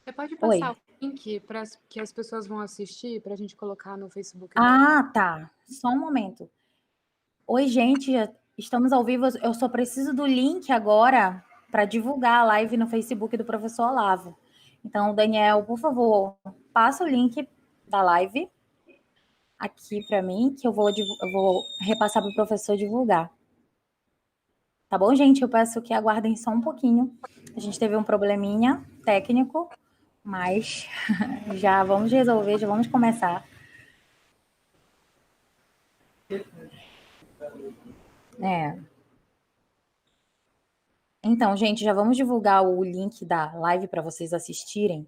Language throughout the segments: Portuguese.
Você pode Oi. passar o link para que as pessoas vão assistir, para a gente colocar no Facebook dela? Ah, tá. Só um momento. Oi, gente, estamos ao vivo. Eu só preciso do link agora para divulgar a live no Facebook do professor Olavo. Então, Daniel, por favor, passa o link da live aqui para mim, que eu vou repassar para o professor divulgar. Tá bom, gente? Eu peço que aguardem só um pouquinho. A gente teve um probleminha técnico, mas já vamos resolver, já vamos começar. Então, gente, já vamos divulgar o link da live para vocês assistirem.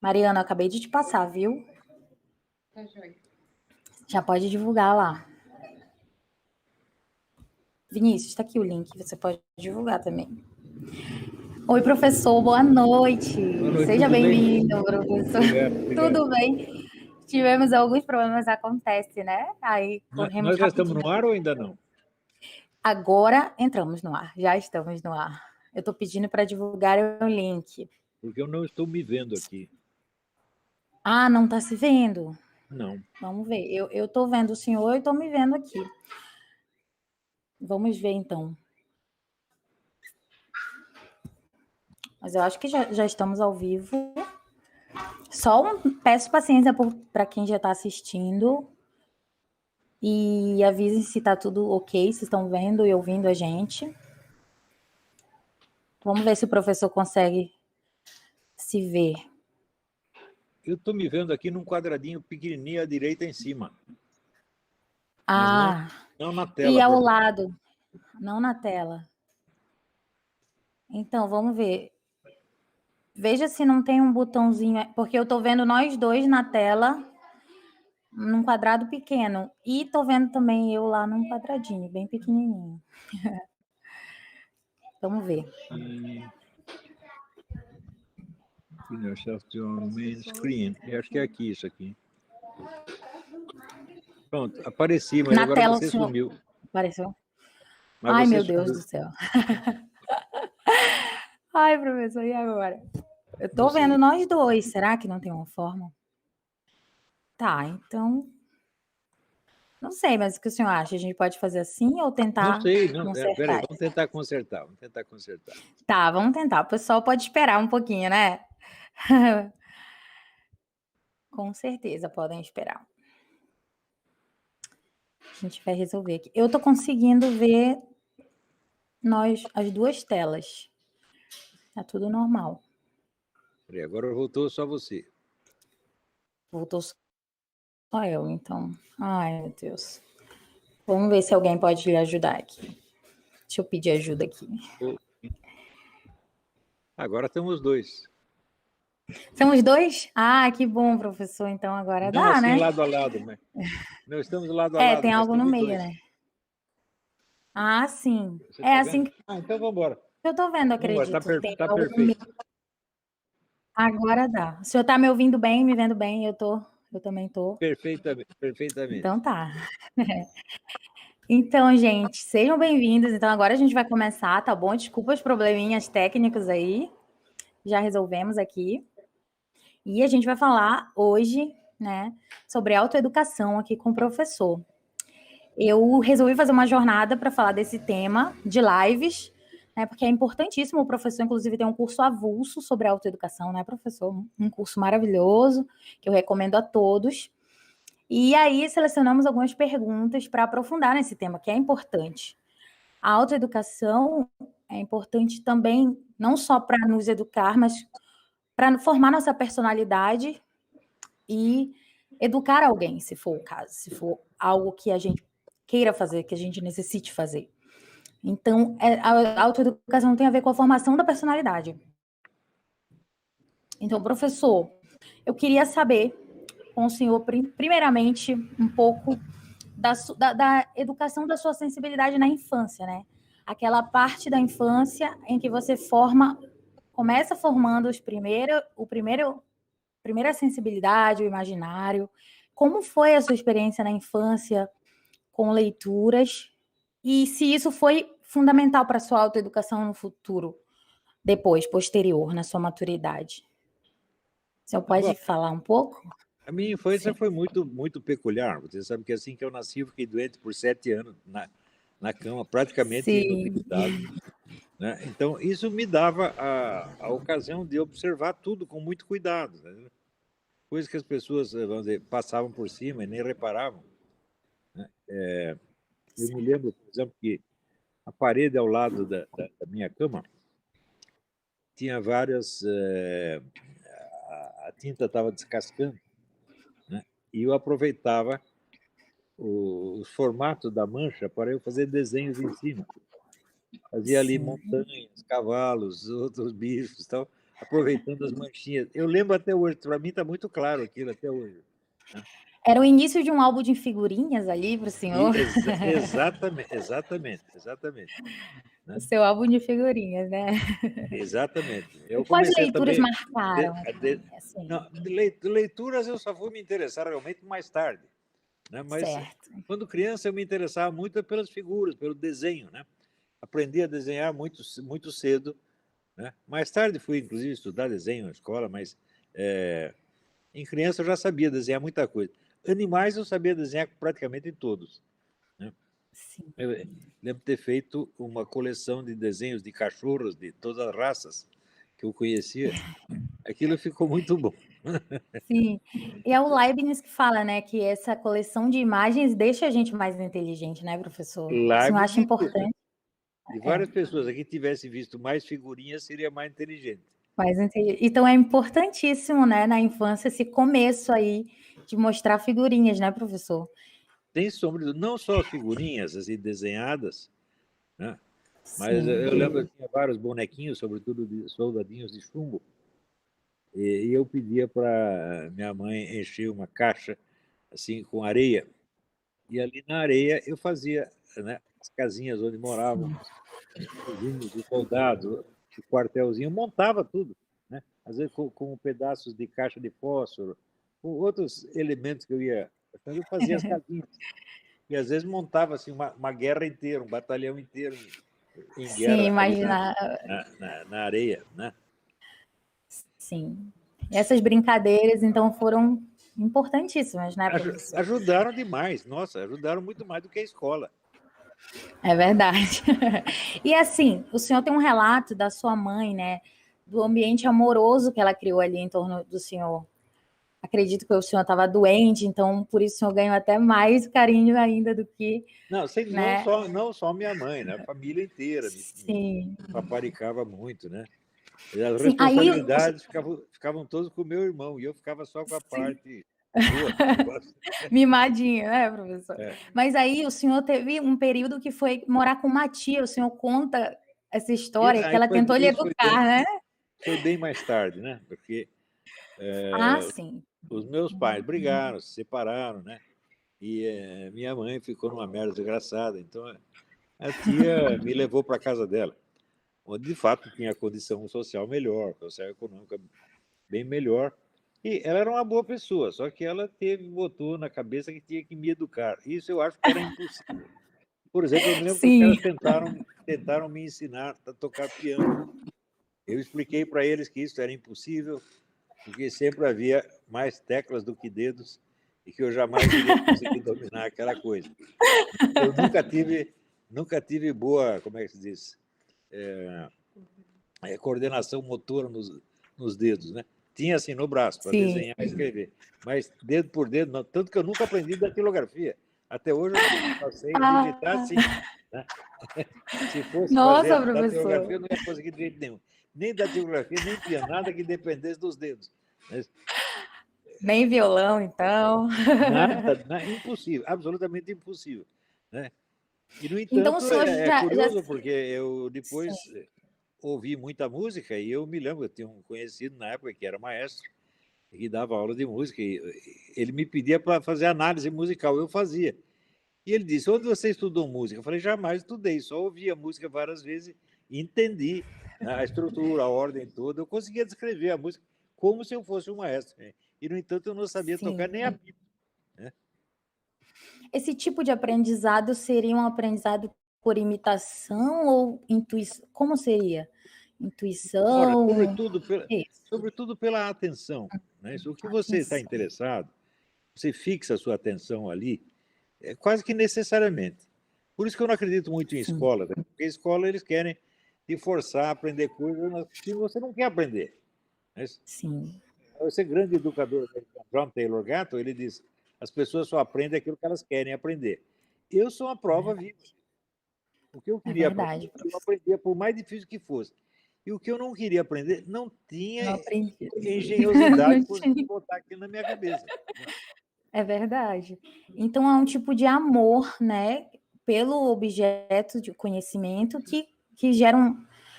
Mariana, eu acabei de te passar, viu? Tá joia. Já pode divulgar lá. Vinícius, está aqui o link, você pode divulgar também. Oi, professor, boa noite. Boa noite, Seja tudo bem? bem-vindo, professor. Obrigado. Tudo bem? Tivemos alguns problemas, acontece, né? Aí corremos Nós já estamos rapidinho. no ar ou ainda não? Agora entramos no ar, já estamos no ar. Eu estou pedindo para divulgar o link. Porque eu não estou me vendo aqui. Ah, não está se vendo? Não. Vamos ver. Eu estou vendo o senhor e estou me vendo aqui. Vamos ver, então. Mas eu acho que já estamos ao vivo. Peço paciência para quem já está assistindo. E avisem se está tudo ok, se estão vendo e ouvindo a gente. Vamos ver se o professor consegue se ver. Eu estou me vendo aqui num quadradinho pequenininho à direita em cima. Ah, não na tela. e ao lado, não na tela. Então, vamos ver. Veja se não tem um botãozinho, porque eu estou vendo nós dois na tela, num quadrado pequeno. E estou vendo também eu lá num quadradinho, bem pequenininho. Vamos ver. Yourself to main screen. Eu acho que é aqui, isso aqui. Pronto, apareci, mas Na agora tela, você sumiu. Apareceu? Mas Ai, você meu sumiu. Deus do céu. Ai, professor, e agora? Eu tô vendo nós dois. Será que não tem uma forma? Tá, então. Não sei, mas o que o senhor acha? A gente pode fazer assim ou tentar Não sei, não. consertar? Peraí, vamos tentar consertar. Tá, vamos tentar. O pessoal pode esperar um pouquinho, né? Com certeza, podem esperar. A gente vai resolver aqui. Eu tô conseguindo ver as duas telas. Tá tudo normal. Peraí, agora voltou só você. Voltou só eu, então. Ai, meu Deus. Vamos ver se alguém pode lhe ajudar aqui. Deixa eu pedir ajuda aqui. Agora estamos os dois. São os dois? Ah, que bom, professor. Então agora Não dá, assim, né? lado a lado, mas... Não estamos lado a lado, Tem mas algo no estamos meio, dois. né? Ah, sim. Você tá Assim vendo? que Então vamos embora. eu tô vendo, Vamos embora, acredito. Tem tá algo no perfeito. meio. Agora dá. O senhor tá me ouvindo bem, me vendo bem? Eu também tô. Perfeitamente. Então tá. Então, gente, sejam bem-vindos. Então agora a gente vai começar, tá bom? Desculpa os probleminhas técnicos aí. Já resolvemos aqui. E a gente vai falar hoje, né, sobre autoeducação aqui com o professor. Eu resolvi fazer uma jornada para falar desse tema de lives, né, porque é importantíssimo. O professor, inclusive, tem um curso avulso sobre autoeducação, né, professor? Um curso maravilhoso, que eu recomendo a todos. E aí selecionamos algumas perguntas para aprofundar nesse tema, que é importante. A autoeducação é importante também, não só para nos educar, mas para formar nossa personalidade e educar alguém, se for o caso, se for algo que a gente queira fazer, que a gente necessite fazer. Então, a autoeducação tem a ver com a formação da personalidade. Então, professor, eu queria saber com o senhor, primeiramente, um pouco da educação da sua sensibilidade na infância, né? Aquela parte da infância em que você começa formando primeira sensibilidade, o imaginário. Como foi a sua experiência na infância com leituras? E se isso foi fundamental para a sua autoeducação no futuro? depois, posterior, na sua maturidade? O senhor pode falar um pouco? A minha infância Sim. foi muito peculiar. Você sabe que assim que eu nasci, eu fiquei doente por 7 anos na cama, praticamente Sim. imobilizado. Né? Então, isso me dava a ocasião de observar tudo com muito cuidado. Né? Coisas que as pessoas, vamos dizer, passavam por cima e nem reparavam. Né? Eu me lembro, por exemplo, que a parede ao lado da minha cama tinha várias... a tinta estava descascando, né? E eu aproveitava o formato da mancha para eu fazer desenhos em cima. Fazia ali Sim. montanhas, cavalos, outros bichos, tal, aproveitando as manchinhas. Eu lembro até hoje, para mim está muito claro aquilo até hoje. Né? Era o início de um álbum de figurinhas ali para o senhor? Exatamente. Né? O seu álbum de figurinhas, né? Exatamente. Eu E quais comecei leituras também... marcaram? Assim? Não, leituras eu só fui me interessar realmente mais tarde. Né? Mas Certo. quando criança eu me interessava muito pelas figuras, pelo desenho. Né? Aprendi a desenhar muito cedo. Né? Mais tarde fui, inclusive, estudar desenho na escola, mas em criança eu já sabia desenhar muita coisa. Animais eu sabia desenhar praticamente todos. Né? Sim. Eu lembro de ter feito uma coleção de desenhos de cachorros de todas as raças que eu conhecia. Aquilo ficou muito bom. Sim. E é o Leibniz que fala, né, que essa coleção de imagens deixa a gente mais inteligente, né, professor? Você não Leibniz acha diz isso. importante? Se várias pessoas aqui tivessem visto mais figurinhas, seria mais inteligente. Então é importantíssimo, né, na infância, esse começo aí de mostrar figurinhas, né, professor? Tem sombra, não só as figurinhas assim, desenhadas, né? Mas Sim. eu lembro que tinha vários bonequinhos, sobretudo de soldadinhos de chumbo, e eu pedia para minha mãe encher uma caixa assim com areia, e ali na areia eu fazia, né, as casinhas onde moravam os soldados, o quartelzinho, montava tudo, né? Às vezes com pedaços de caixa de fósforo, com outros elementos que eu ia... Eu fazia as casinhas. E às vezes montava assim, uma guerra inteira, um batalhão inteiro em Sim, guerra ali imaginar. na areia. Né? Sim. Essas brincadeiras, então, foram importantíssimas, né, professor? Ajudaram demais, nossa, ajudaram muito mais do que a escola. É verdade. E assim, o senhor tem um relato da sua mãe, né, do ambiente amoroso que ela criou ali em torno do senhor. Acredito que o senhor estava doente, então por isso o senhor ganhou até mais carinho ainda do que, Não, né? não só minha mãe, né? A família inteira me Sim. paparicava muito, né? E as Sim, aí responsabilidades ficavam todos com o meu irmão, e eu ficava só com a parte boa do negócio. mimadinho, né, professor? É. Mas aí o senhor teve um período que foi morar com uma tia, o senhor conta essa história, que Aí ela tentou lhe educar, né? foi bem mais tarde, né? Porque Ah, sim. os meus pais brigaram, se separaram, né? E minha mãe ficou numa merda desgraçada. Então, a tia me levou para a casa dela, onde, de fato, tinha condição social melhor, condição econômica bem melhor. E ela era uma boa pessoa, só que ela botou na cabeça que tinha que me educar. Isso eu acho que era impossível. Por exemplo, eu me lembro que os Sim. caras tentaram me ensinar a tocar piano. Eu expliquei para eles que isso era impossível, porque sempre havia mais teclas do que dedos e que eu jamais iria conseguir dominar aquela coisa. Eu nunca tive boa, como é que se diz, coordenação motora nos dedos, né? Tinha assim no braço para Sim. desenhar e escrever, mas dedo por dedo, não, tanto que eu nunca aprendi datilografia. Até hoje eu só sei digitar assim. Né? Se fosse fazer Nossa, a datilografia, professor. eu não ia conseguir de jeito nenhum. Nem datilografia, nem piano, nada que dependesse dos dedos. Mas Nem violão, então. impossível, absolutamente impossível. Né? E, no Então o entanto, senhor é já curioso, porque eu sim. depois ouvi muita música e eu me lembro, eu tinha um conhecido na época que era maestro e dava aula de música e ele me pedia para fazer análise musical, eu fazia. E ele disse, onde você estudou música? Eu falei, jamais estudei, só ouvi a música várias vezes e entendi, né, a estrutura, a ordem toda. Eu conseguia descrever a música como se eu fosse um maestro. Né? E, no entanto, eu não sabia tocar Sim. nem a pipa. Né? Esse tipo de aprendizado seria um aprendizado por imitação ou intuição? Como seria? intuição. Sobretudo pela atenção. Né? O que você está interessado, você fixa a sua atenção ali, quase que necessariamente. Por isso que eu não acredito muito em escola, né? Porque escola eles querem te forçar a aprender coisas que você não quer aprender. Mas, Sim. esse grande educador, John Taylor Gatto, ele diz: as pessoas só aprendem aquilo que elas querem aprender. Eu sou uma prova viva. O que eu queria aprender, eu aprendia por mais difícil que fosse. E o que eu não queria aprender, não tinha engenhosidade de botar aquilo na minha cabeça. É verdade. Então, é um tipo de amor, né, pelo objeto de conhecimento que gera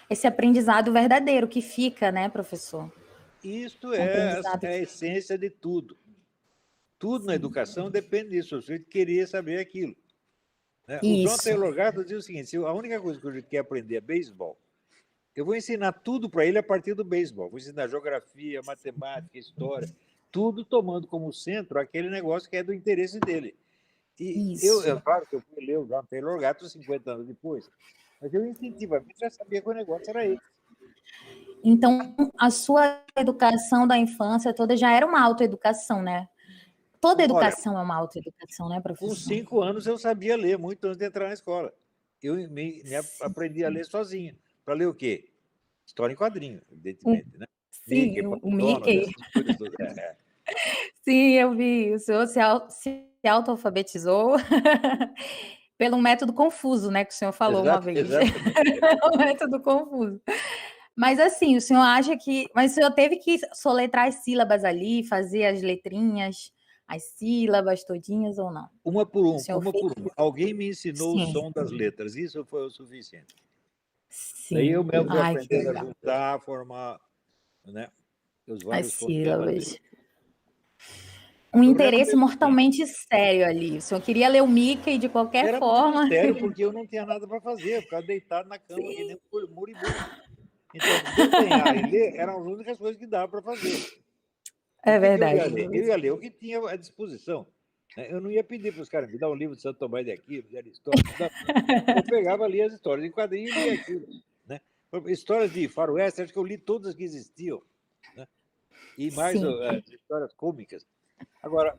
esse aprendizado verdadeiro, que fica, né, professor? Isto é a essência de tudo. Tudo na educação depende disso, o sujeito queria saber aquilo. Né? O John Taylor Gatto diz o seguinte: a única coisa que o sujeito quer aprender é beisebol, eu vou ensinar tudo para ele a partir do beisebol. Vou ensinar geografia, matemática, história, tudo tomando como centro aquele negócio que é do interesse dele. E claro que eu fui ler o John Taylor Gatto 50 anos depois, mas eu instintivamente já sabia que o negócio era esse. Então, a sua educação da infância toda já era uma autoeducação, né? Toda educação é uma autoeducação, né, professor? Com 5 anos eu sabia ler, muito antes de entrar na escola. Eu aprendi a ler sozinho. Para ler o quê? História em quadrinho, evidentemente, né? Sim, o Mickey. Sim, eu vi. O senhor se auto-alfabetizou pelo método confuso, né, que o senhor falou uma vez. O método confuso. Mas assim, o senhor acha que... Mas o senhor teve que soletrar as sílabas ali, fazer as letrinhas, as sílabas todinhas ou não? Uma por uma. Alguém me ensinou o som das letras, isso foi o suficiente. Sim. Daí eu mesmo fui aprendendo a juntar, a formar, né, os vários sílabas. Um interesse mortalmente sério ali. O senhor queria ler o Mickey de qualquer forma. Era sério, porque eu não tinha nada para fazer, eu ficava deitado na cama, que nem um moribundo. Então, desenhar e ler eram as únicas coisas que dava para fazer. É verdade. Eu ia ler o que tinha à disposição. Eu não ia pedir para os caras me dar um livro de Santo Tomás de Aquino, de Aristóteles. Eu pegava ali as histórias em quadrinhos e lia aquilo. Né? Histórias de faroeste, acho que eu li todas que existiam. Né? E mais as histórias cômicas. Agora,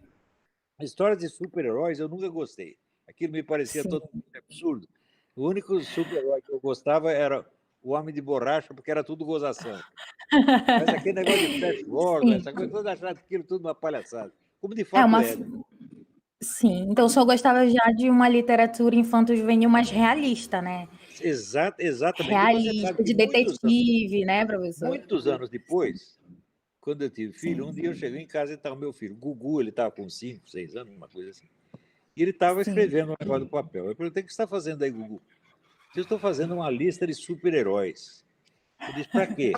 histórias de super-heróis eu nunca gostei. Aquilo me parecia totalmente absurdo. O único super-herói que eu gostava era o Homem de Borracha, porque era tudo gozação. Mas aquele negócio de Flash Gordon, essa coisa toda, achava aquilo tudo uma palhaçada. Como de fato é. Sim, então o senhor gostava já de uma literatura infanto-juvenil mais realista, né? Exatamente. Realista, de detetive, né, professor? Muitos anos depois, quando eu tive filho, um dia eu cheguei em casa e estava meu filho, Gugu, ele estava com 5, 6 anos, uma coisa assim. E ele estava escrevendo um negócio do papel. Eu perguntei: o que você está fazendo aí, Gugu? Eu estou fazendo uma lista de super-heróis. Eu disse: para quê?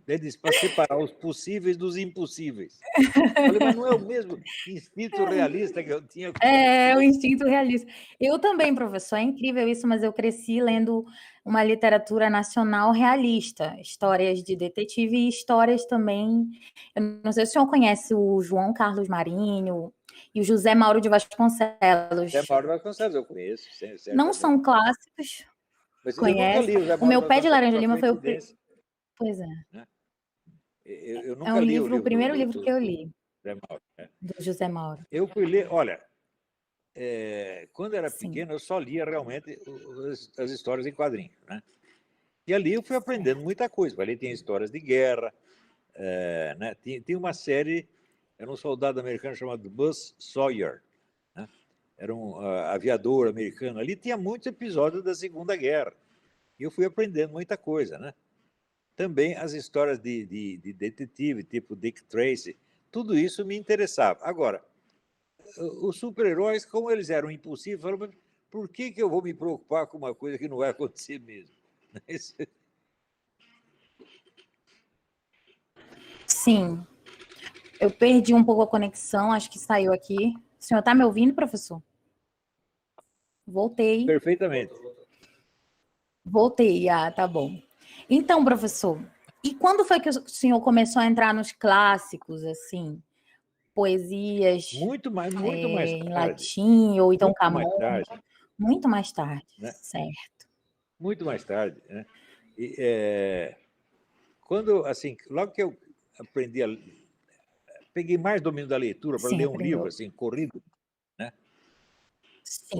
Ele disse: para separar os possíveis dos impossíveis. Eu falei: mas não é o mesmo instinto realista que eu tinha? É, o instinto realista. Eu também, professor, é incrível isso, mas eu cresci lendo uma literatura nacional realista, histórias de detetive e histórias também... Eu não sei se o senhor conhece o João Carlos Marinho e o José Mauro de Vasconcelos. José Mauro de Vasconcelos, eu conheço. Não são clássicos, mas conhece. Eu nunca li o meu Pé de Laranja Lima foi o... Pois é. Eu nunca li o primeiro livro que eu li. Do José Mauro. Eu fui ler, olha, quando era pequeno, eu só lia realmente as histórias em quadrinhos, né? E ali eu fui aprendendo muita coisa. Ali tem histórias de guerra, né? Tinha uma série, era um soldado americano chamado Buzz Sawyer, né? Era um aviador americano. Ali tinha muitos episódios da Segunda Guerra. E eu fui aprendendo muita coisa, né? Também as histórias de detetive, tipo Dick Tracy, tudo isso me interessava. Agora, os super-heróis, como eles eram impossíveis, falaram: por que eu vou me preocupar com uma coisa que não vai acontecer mesmo? Sim. Eu perdi um pouco a conexão, acho que saiu aqui. O senhor está me ouvindo, professor? Voltei. Perfeitamente. Voltei, tá bom. Então, professor, e quando foi que o senhor começou a entrar nos clássicos, assim, poesias muito mais tarde, em latim, ou então Camões? Muito mais tarde, né? Certo. Muito mais tarde, né? quando, assim, logo que eu aprendi peguei mais domínio da leitura para Sim, ler um aprendeu. livro, assim, corrido, né? Sim,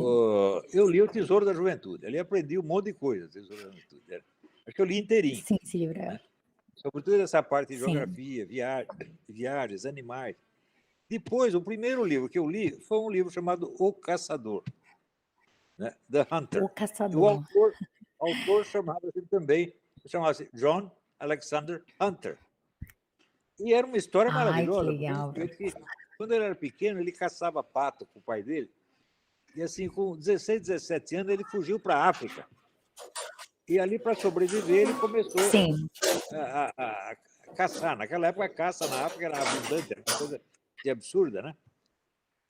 Eu li O Tesouro da Juventude. Ali aprendi um monte de coisa, Tesouro da Juventude. Acho que eu li inteirinho, sim, esse livro né? é... Sobretudo essa parte de Sim, geografia, viagens, animais. Depois, o primeiro livro que eu li foi um livro chamado O Caçador, né? The Hunter. O E o Caçador. autor chamava-se também, chamava-se John Alexander Hunter. E era uma história Ai, que maravilhosa, porque legal, ele, professor. quando ele era pequeno, ele caçava pato com o pai dele, e assim, com 16, 17 anos, ele fugiu para a África. E ali, para sobreviver, ele começou Sim, a caçar. Naquela época, a caça na África era abundante, era uma coisa de absurda, né?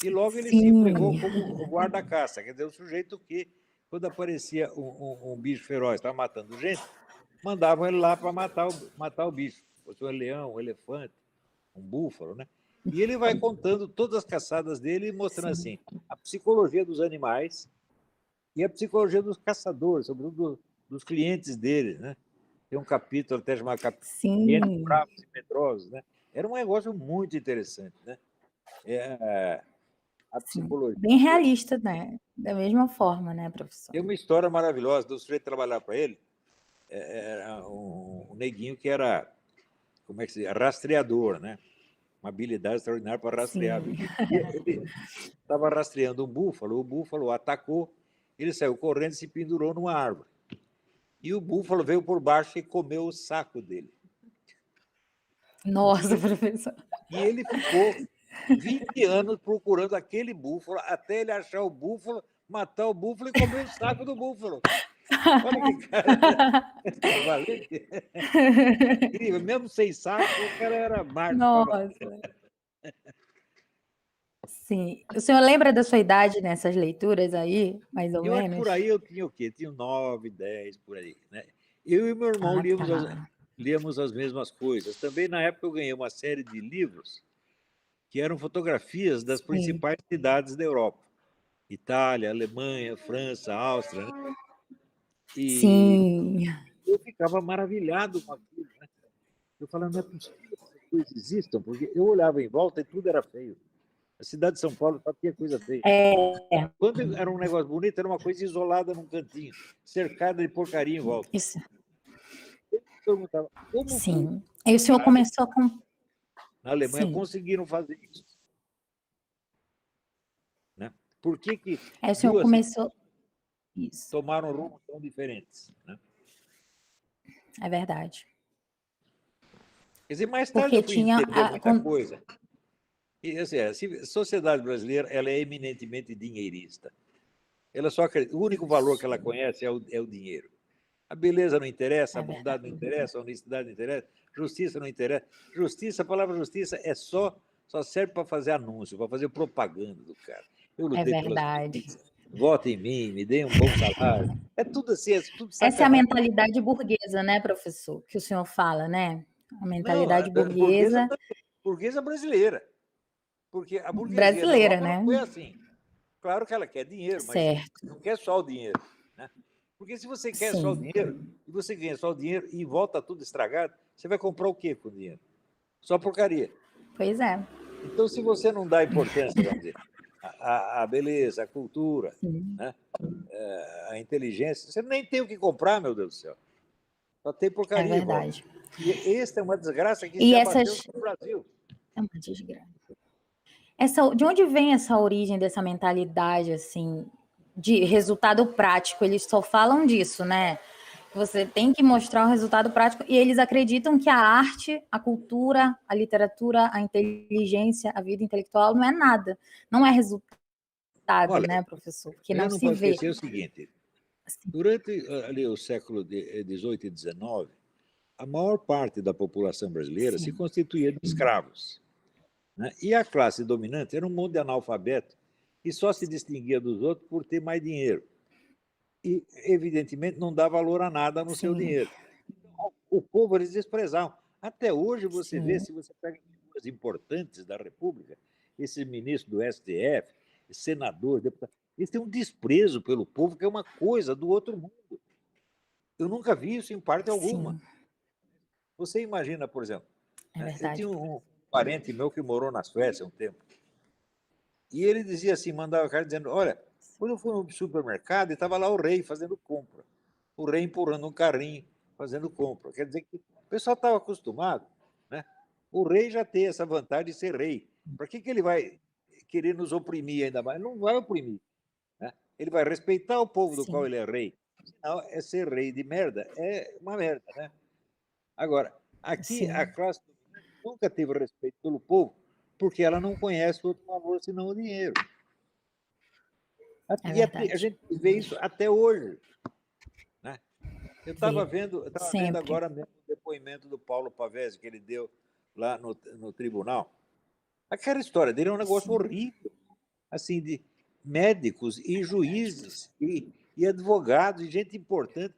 E logo ele se empregou sim, como guarda-caça, quer dizer, o sujeito que, quando aparecia um bicho feroz, estava matando gente, mandavam ele lá para matar o bicho. Fosse um leão, um elefante, um búfalo, né? E ele vai contando todas as caçadas dele e mostrando sim, assim a psicologia dos animais e a psicologia dos caçadores, sobretudo dos clientes dele, né? Tem um capítulo até chamado Clientes sim, Bravos e Medrosos, né? Era um negócio muito interessante, né? A sim. psicologia. Bem realista, né? Da mesma forma, né, professor? Tem uma história maravilhosa do sujeito trabalhar para ele. Era um neguinho que era, como é que se diz, rastreador, né? Uma habilidade extraordinária para rastrear. Sim. E ele estava rastreando um búfalo, o búfalo atacou, ele saiu correndo e se pendurou numa árvore. E o búfalo veio por baixo e comeu o saco dele. Nossa, E, professor. e ele ficou 20 anos procurando aquele búfalo, até ele achar o búfalo, matar o búfalo e comer o saco do búfalo. Olha que cara valente. Incrível, mesmo sem saco, o cara era macho. Nossa. Sim. O senhor lembra da sua idade nessas leituras aí, mais ou Eu acho que por aí menos? eu tinha o quê? Tinha 9, 10, por aí, né? Eu e meu irmão Ah, tá. líamos as mesmas coisas. Também, na época, eu ganhei uma série de livros que eram fotografias das Sim. principais cidades da Europa. Itália, Alemanha, França, Áustria, né? E Sim. eu ficava maravilhado com aquilo, né? Eu falava, não é possível que essas coisas existam, porque eu olhava em volta e tudo era feio. A cidade de São Paulo só tinha coisa feia. É, Quando era um negócio bonito, era uma coisa isolada num cantinho, cercada de porcaria em volta. isso. Eu me perguntava, como que Sim. Aí o senhor começou com... na Alemanha Sim. conseguiram fazer isso? Né? Por que Aí o senhor duas começou... Isso, tomaram rumos tão diferentes? Né? é verdade. Quer dizer, mais tarde eu Porque fui tinha... entender muita coisa. E, assim, a sociedade brasileira ela é eminentemente dinheirista. Ela só acredita, o único valor que ela conhece é o dinheiro. A beleza não interessa, a É bondade não verdade. interessa, a honestidade não interessa, justiça não interessa. Justiça, a palavra justiça só serve para fazer anúncio, para fazer propaganda do cara. Eu É lutei pela verdade. justiça, vote em mim, me dê um bom salário. É tudo assim, é tudo Essa é a sacanagem. mentalidade burguesa, né, professor? Que o senhor fala, né? A Não, mentalidade burguesa burguesa brasileira. Porque a burguesia na brasileira, Europa não né? foi assim. Claro que ela quer dinheiro, mas Certo. não quer só o dinheiro. Né? Porque se você quer só o Sim. dinheiro, e você ganha só o dinheiro e volta tudo estragado, você vai comprar o quê com o dinheiro? Só porcaria. Pois é. Então, se você não dá importância, vamos dizer, à beleza, à cultura, Sim. né? À inteligência, você nem tem o que comprar, meu Deus do céu. Só tem É porcaria em volta. verdade. E esta é uma desgraça que E se abateu essas... no Brasil. É uma desgraça. De onde vem essa origem dessa mentalidade, assim, de resultado prático? Eles só falam disso, né? Você tem que mostrar o resultado prático e eles acreditam que a arte, a cultura, a literatura, a inteligência, a vida intelectual não é nada, não é resultado, Olha, né, professor? Porque a gente não não se pode vê. esquecer o seguinte: Assim. durante ali o século XVIII e XIX, a maior parte da população brasileira se Sim, constituía de escravos. Né? E a classe dominante era um monte de analfabeto que só se distinguia dos outros por ter mais dinheiro. E, evidentemente, não dá valor a nada no seu sim, dinheiro. O povo eles desprezavam. Até hoje você vê, sim, se você pega figuras importantes da República, esse ministro do STF, senador, deputado, eles têm um desprezo pelo povo que é uma coisa do outro mundo. Eu nunca vi isso em parte alguma. sim. Você imagina, por exemplo, É eu verdade. tinha um parente meu que morou na Suécia um tempo, e ele dizia assim, mandava carta dizendo, olha, quando eu fui no supermercado, estava lá o rei fazendo compra, o rei empurrando um carrinho, fazendo compra. Quer dizer que o pessoal estava acostumado, né? O rei já tem essa vantagem de ser rei. Para que ele vai querer nos oprimir ainda mais? Não vai oprimir, né? Ele vai respeitar o povo do qual Sim, ele é rei. Senão, é ser rei de merda, é uma merda, né? Agora, aqui a sim, classe dominante nunca teve respeito pelo povo, porque ela não conhece outro valor senão o dinheiro. é E a verdade. gente vê isso até hoje, né? Eu estava Vê, vendo sempre. agora mesmo o depoimento do Paulo Pavese que ele deu lá no tribunal. Aquela história dele é um negócio Sim, horrível, assim, de médicos e juízes e advogados e gente importante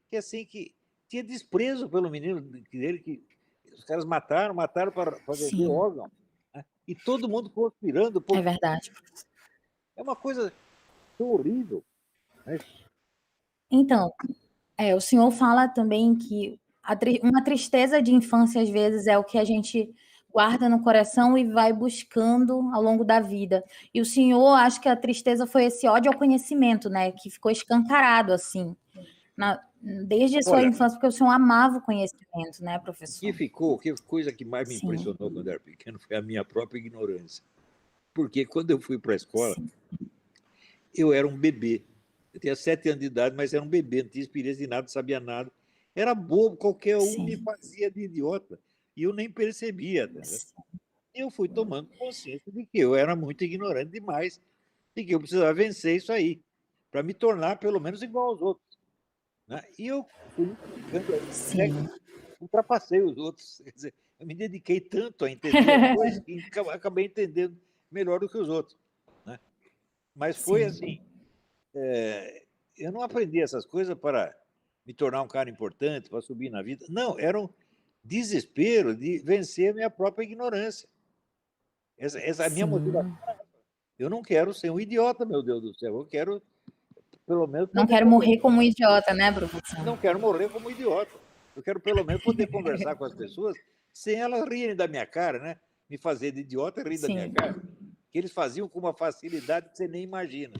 que assim que tinha desprezo pelo menino dele que os caras mataram para vender sim, órgão, né? E todo mundo conspirando, é porque verdade. é uma coisa tão horrível, né? Então, o senhor fala também que uma tristeza de infância, às vezes, é o que a gente guarda no coração e vai buscando ao longo da vida. E o senhor acha que a tristeza foi esse ódio ao conhecimento, né? Que ficou escancarado, assim, desde a sua Olha, infância, porque o senhor amava o conhecimento, né, professor? que coisa que mais me Sim, impressionou quando eu era pequeno foi a minha própria ignorância. Porque quando eu fui para a escola, sim, eu era um bebê. Eu tinha 7 anos de idade, mas era um bebê, não tinha experiência de nada, não sabia nada. Era bobo, qualquer um me sim, fazia de idiota. E eu nem percebia. Entendeu? sim, E eu fui tomando consciência de que eu era muito ignorante demais e que eu precisava vencer isso aí, para me tornar pelo menos igual aos outros. Né? E eu fui me dedicando a isso, até que sim. ultrapassei os outros. Quer dizer, eu me dediquei tanto a entender as coisas que acabei entendendo melhor do que os outros. Né? Mas foi Sim, assim, eu não aprendi essas coisas para me tornar um cara importante, para subir na vida. Não, era um desespero de vencer a minha própria ignorância. Essa é a minha motivação. sim. Eu não quero ser um idiota, meu Deus do céu. Eu quero, pelo menos, Não poder quero conversar. morrer como um idiota, né, professor? Não quero morrer como um idiota. Eu quero, pelo menos, poder conversar com as pessoas sem elas rirem da minha cara, né? Me fazer de idiota e rir da minha Sim, cara. Que eles faziam com uma facilidade que você nem imagina.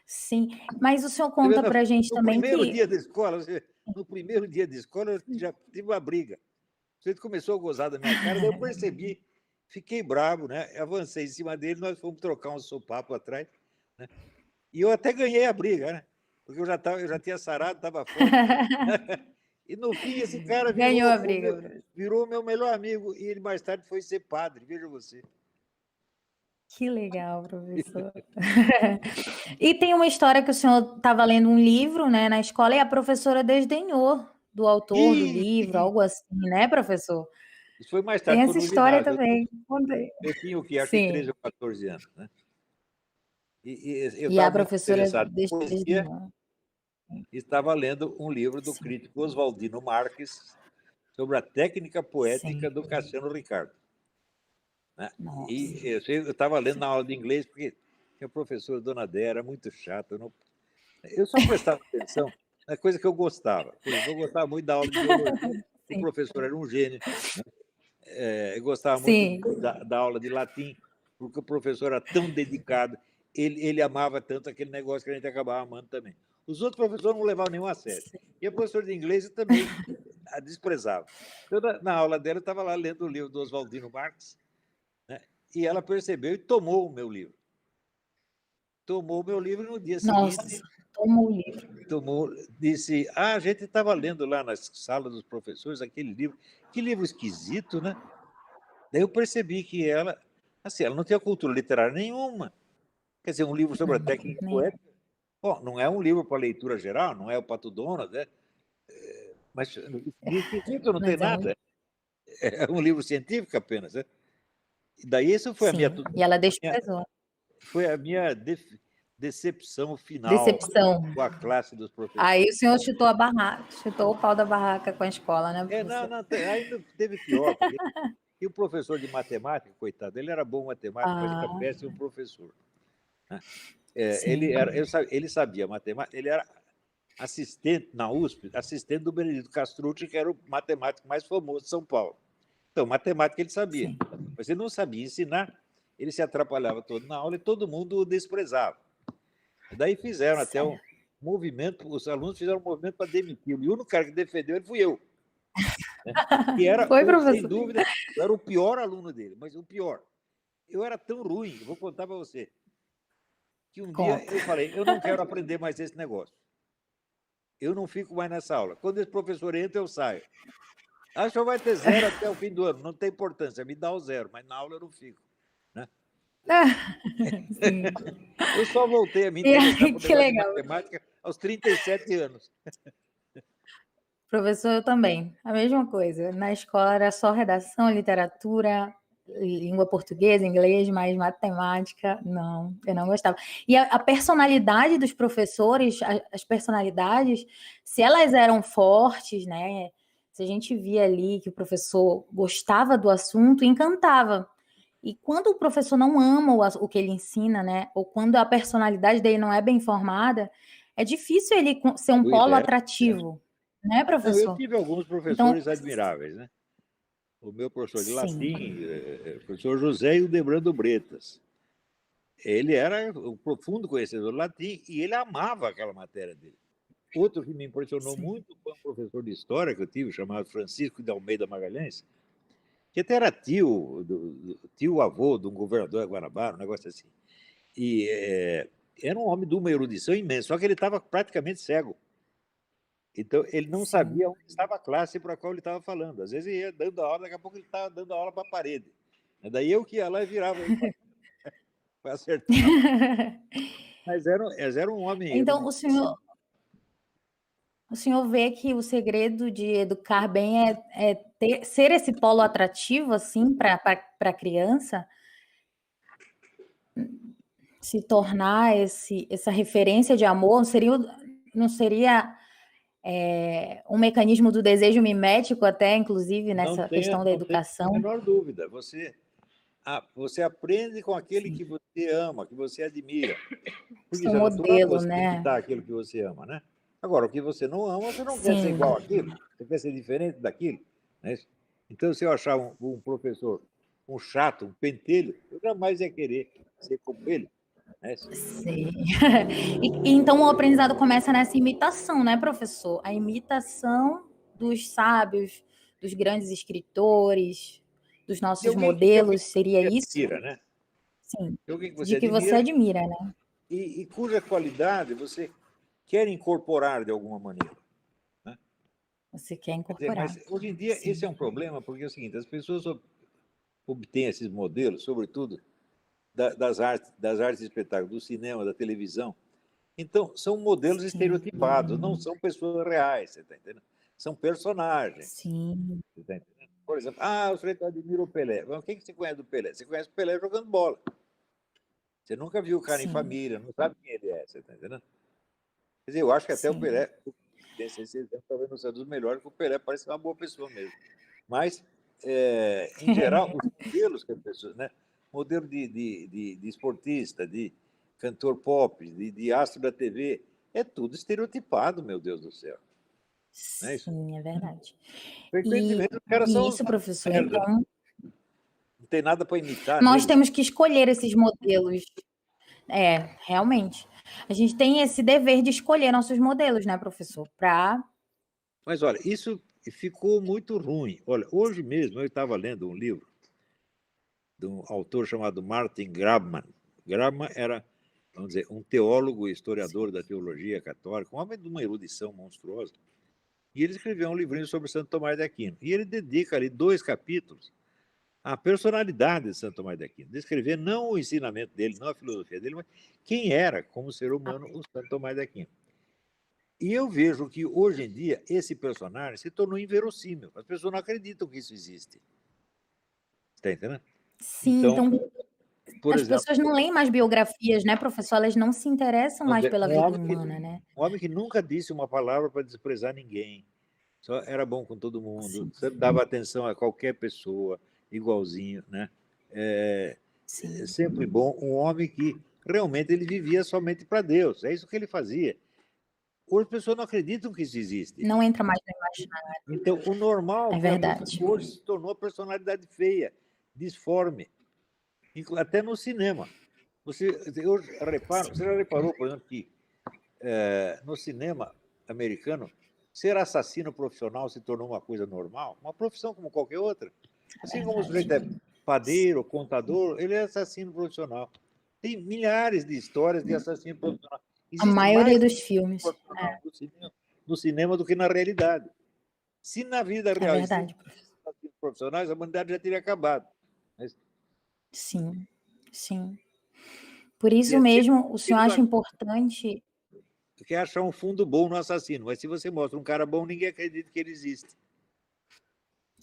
sim. Mas o senhor Você vê, conta pra gente no também primeiro que dia da escola, no primeiro dia de escola, eu já tive uma briga. Você começou a gozar da minha cara, daí eu percebi, fiquei bravo, né? Avancei em cima dele, nós fomos trocar um sopapo atrás, né? E eu até ganhei a briga, né? Porque eu já tinha sarado, estava forte. E no fim, esse cara ganhou a briga, professor. virou meu melhor amigo e ele mais tarde foi ser padre, veja você. Que legal, professor. E tem uma história que o senhor estava lendo um livro, né, na escola e a professora desdenhou do autor do E livro, algo assim, né, professor? isso foi mais Tem tarde, foi essa no história ginásio. também. Conta aí. Eu tinha o quê? Acho que Sim. 13 ou 14 anos, né? E eu E a estava muito professora interessado em poesia desdenhou. e estava lendo um livro do Sim. crítico Oswaldino Marques sobre a técnica poética Sim. do Cassiano Ricardo. Né? Nossa. E eu estava lendo na aula de inglês, porque a professora Dona Dé era muito chata. Eu só prestava atenção na coisa que eu gostava. Por exemplo, eu gostava muito da aula de biologia, o Sim. professor era um gênio. Né? Eu gostava muito Sim. da aula de latim, porque o professor era tão dedicado, ele amava tanto aquele negócio que a gente acabava amando também. Os outros professores não levavam nenhum a sério. Sim. E a professora de inglês também a desprezava. Então, na aula dela, eu estava lá lendo o livro do Oswaldino Marques, né? E ela percebeu e tomou o meu livro. Tomou o meu livro e no dia Nossa, seguinte toma o livro. disse: a gente estava lendo lá na sala dos professores aquele livro. Que livro esquisito, né? Daí eu percebi que ela, assim, ela não tinha cultura literária nenhuma. Quer dizer, um livro sobre a Não, técnica nem poética. Bom, não é um livro para leitura geral, não é o Pato Donald, né? Mas de esquisito não tem mas é um nada. É um livro científico apenas, né? E daí isso sim, e ela minha desprezou. foi a minha decepção final Decepção. com a classe dos professores. Aí o senhor chutou a barraca, chutou o pau da barraca com a escola, né, Não, professor? não, ainda teve pior, porque e o professor de matemática, coitado, ele era bom matemático, mas era Ah, péssimo professor. Né? sim, Ele sabia matemática, ele era assistente na USP, assistente do Benedito Castrucci, que era o matemático mais famoso de São Paulo. Então, matemática ele sabia, Sim. mas ele não sabia ensinar, ele se atrapalhava todo na aula e todo mundo o desprezava. Daí fizeram até um movimento, os alunos fizeram um movimento para demiti-lo, e o único cara que defendeu ele fui eu. Né? E era, Foi, sem professor? dúvida, eu era o pior aluno dele, mas o pior. Eu era tão ruim, vou contar para você, que um dia Conta. eu falei, eu não quero aprender mais esse negócio. Eu não fico mais nessa aula. Quando esse professor entra, eu saio. Acho que vai ter 0 até o fim do ano, não tem importância, me dá o 0, mas na aula eu não fico. Né? Sim. Eu só voltei a me E interessar aí, por que negócio de legal. matemática aos 37 anos. Professor, eu também. A mesma coisa. Na escola era só redação, literatura, língua portuguesa, inglês, mas matemática, não, eu não gostava. E a personalidade dos professores, as personalidades, se elas eram fortes, né? Se a gente via ali que o professor gostava do assunto, encantava. E quando o professor não ama o que ele ensina, né? Ou quando a personalidade dele não é bem formada, é difícil ele ser um Pois polo é. atrativo, né, Não, eu professor? tive alguns Então, professores admiráveis, né? O meu professor de sim, latim, o professor José Hildebrando Bretas, ele era um profundo conhecedor do latim e ele amava aquela matéria dele. Outro que me impressionou sim, muito foi um professor de história que eu tive, chamado Francisco de Almeida Magalhães, que até era tio-avô de um governador de Guanabara, um negócio assim. E era um homem de uma erudição imensa, só que ele estava praticamente cego. Então, ele não sim. sabia onde estava a classe para a qual ele estava falando. Às vezes, ele ia dando a aula, daqui a pouco ele estava dando a aula para a parede. Daí eu que ia lá e virava ele para acertar. Mas era um homem Então, eruditíssimo. o senhor vê que o segredo de educar bem é ser esse polo atrativo, assim, para a criança, se tornar essa referência de amor, não seria um mecanismo do desejo mimético até, inclusive, Não nessa tenha, questão da não tenha a educação? menor dúvida. Você aprende com aquele Sim. que você ama, que você admira. Porque Seu isso é natural modelo, você né? imitar aquilo que você ama, né? Agora, o que você não ama, você não quer ser Sim, igual àquilo, você quer ser diferente daquilo. Né? Então, se eu achar um professor um chato, um pentelho, eu jamais ia querer ser como ele. Né? sim. Então, o aprendizado começa nessa imitação, né, professor? A imitação dos sábios, dos grandes escritores, dos De nossos alguém que modelos, seria você isso? admira, né? Sim. De alguém que você De que você admira admira, né? e cuja qualidade você quer incorporar de alguma maneira. Né? Você quer Quer dizer, incorporar. mas hoje em dia Sim. esse é um problema, porque é o seguinte, as pessoas obtêm esses modelos, sobretudo das artes de espetáculo, do cinema, da televisão. Então, são modelos Sim. estereotipados, não são pessoas reais, você está entendendo? São personagens. Sim. Você tá entendendo? Por exemplo, o sujeito admira o Pelé. Mas o que você conhece do Pelé? Você conhece o Pelé jogando bola. Você nunca viu o cara em Sim. família, não sabe quem ele é, você está entendendo? Quer dizer, eu acho que até o Sim. Pelé, esse exemplo talvez não seja dos melhores, porque o Pelé parece uma boa pessoa mesmo. Mas, em geral, os modelos que as pessoas, né? Modelo de esportista, de cantor pop, de astro da TV, é tudo estereotipado, meu Deus do céu. Não é isso? Sim, é verdade. Frequentemente os caras E são isso, professor, merda, então, não tem nada para imitar nós neles. temos que escolher esses modelos. Realmente. A gente tem esse dever de escolher nossos modelos, né, professor? Mas olha, isso ficou muito ruim. Olha, hoje mesmo eu estava lendo um livro de um autor chamado Martin Grabman. Grabman era, vamos dizer, um teólogo e historiador da teologia católica, um homem de uma erudição monstruosa. E ele escreveu um livrinho sobre Santo Tomás de Aquino. E ele dedica ali 2 capítulos à personalidade de Santo Tomás de Aquino. Descrever não o ensinamento dele, não a filosofia dele, mas quem era, como ser humano, o Santo Tomás de Aquino. E eu vejo que, hoje em dia, esse personagem se tornou inverossímil. As pessoas não acreditam que isso existe. Está entendendo? Sim, Então, então por as exemplo, pessoas não leem mais biografias, né, professor? Elas não se interessam vamos mais dizer, pela vida humana, né? um homem que nunca disse uma palavra para desprezar ninguém, só era bom com todo mundo, Sim, sempre dava atenção a qualquer pessoa, igualzinho, né? É sim, sempre bom, um homem que realmente ele vivia somente para Deus, é isso que ele fazia. Hoje as pessoas não acreditam que isso existe. Não entra mais no imaginário. Então, o normal É verdade. hoje se tornou a personalidade feia, disforme, até no cinema. Você já reparou, por exemplo, que no cinema americano, ser assassino profissional se tornou uma coisa normal, uma profissão como qualquer outra. Assim como o sujeito é padeiro, contador, ele é assassino profissional. Tem milhares de histórias de assassino profissional. A maioria dos mais filmes. profissional no cinema do que na realidade. Se na vida real É verdade, existissem profissionais, a humanidade já teria acabado. Mas, sim, sim. Por isso mesmo, o senhor acha importante... Porque achar um fundo bom no assassino, mas se você mostra um cara bom, ninguém acredita que ele existe.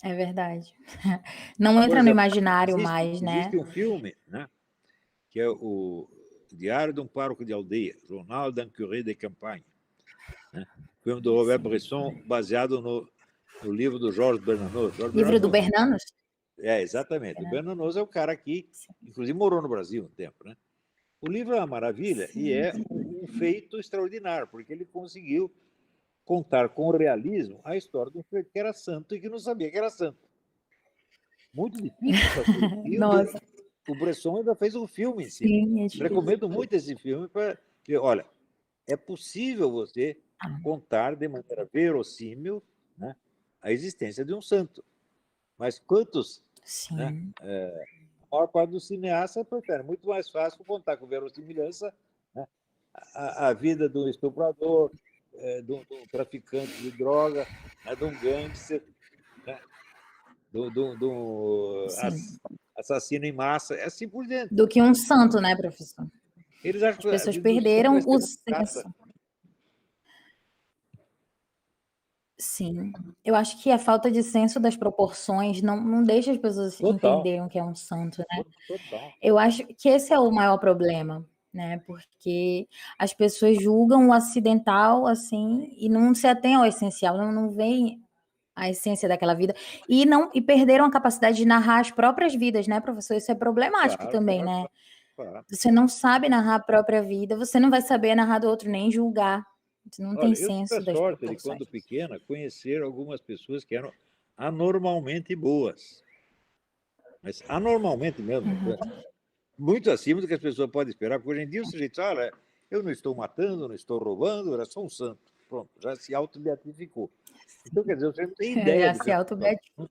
É verdade. Não entra no imaginário mais, né? Existe um filme, né, que é o Diário de um Pároco de Aldeia, Journal d'un Curé de Campagne, né? Filme do Robert Bresson, baseado no livro do Georges Bernanos. Livro do Bernanos? Exatamente. O Bernanos é o cara que, inclusive, morou no Brasil um tempo, né? O livro é uma maravilha e é um feito extraordinário, porque ele conseguiu contar com realismo a história de um sujeito que era santo e que não sabia que era santo. Muito difícil. E Nossa. o Bresson ainda fez um filme em cima. Sim, recomendo muito esse filme para dizer, olha, é possível você contar de maneira verossímil, né, a existência de um santo. Mas quantos... Sim. Né, a maior parte dos cineastas prefere muito mais fácil contar com verossimilhança, né, a vida do estuprador, do traficante de droga, né, de um gangster, né, do assassino em massa, é assim por diante. Do que um santo, né, professor? Eles acham as pessoas perderam o senso. Sim. Eu acho que a falta de senso das proporções não deixa as pessoas entenderem o que é um santo, né? Total. Eu acho que esse é o maior problema, né? Porque as pessoas julgam o acidental, assim, e não se atêm ao essencial, não veem a essência daquela vida, e perderam a capacidade de narrar as próprias vidas, né, professor? Isso é problemático também, né? Claro. Você não sabe narrar a própria vida, você não vai saber narrar do outro, nem julgar. Você não tem senso das proporções. Eu tive a sorte de, quando pequena, conhecer algumas pessoas que eram anormalmente boas. Mas anormalmente mesmo. Muito acima do que as pessoas podem esperar, porque hoje em dia o sujeito olha, eu não estou matando, não estou roubando, era só um santo. Pronto, já se auto-beatificou. Então, quer dizer, você não tem ideia. Já se auto-beatificou.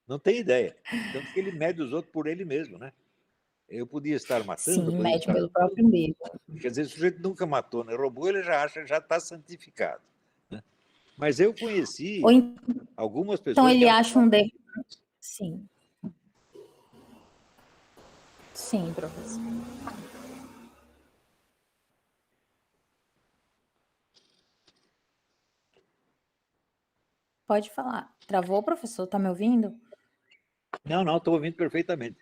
Não tem ideia. Tanto que ele mede os outros por ele mesmo, né? Eu podia estar matando. Sim, mede pelo próprio medo. Quer dizer, se o sujeito nunca matou, né? Roubou, ele já acha que já está santificado. Né? Mas eu conheci algumas pessoas... Então ele acha um... Sim. Sim, professor. Pode falar. Travou, professor? Está me ouvindo? Não, estou ouvindo perfeitamente.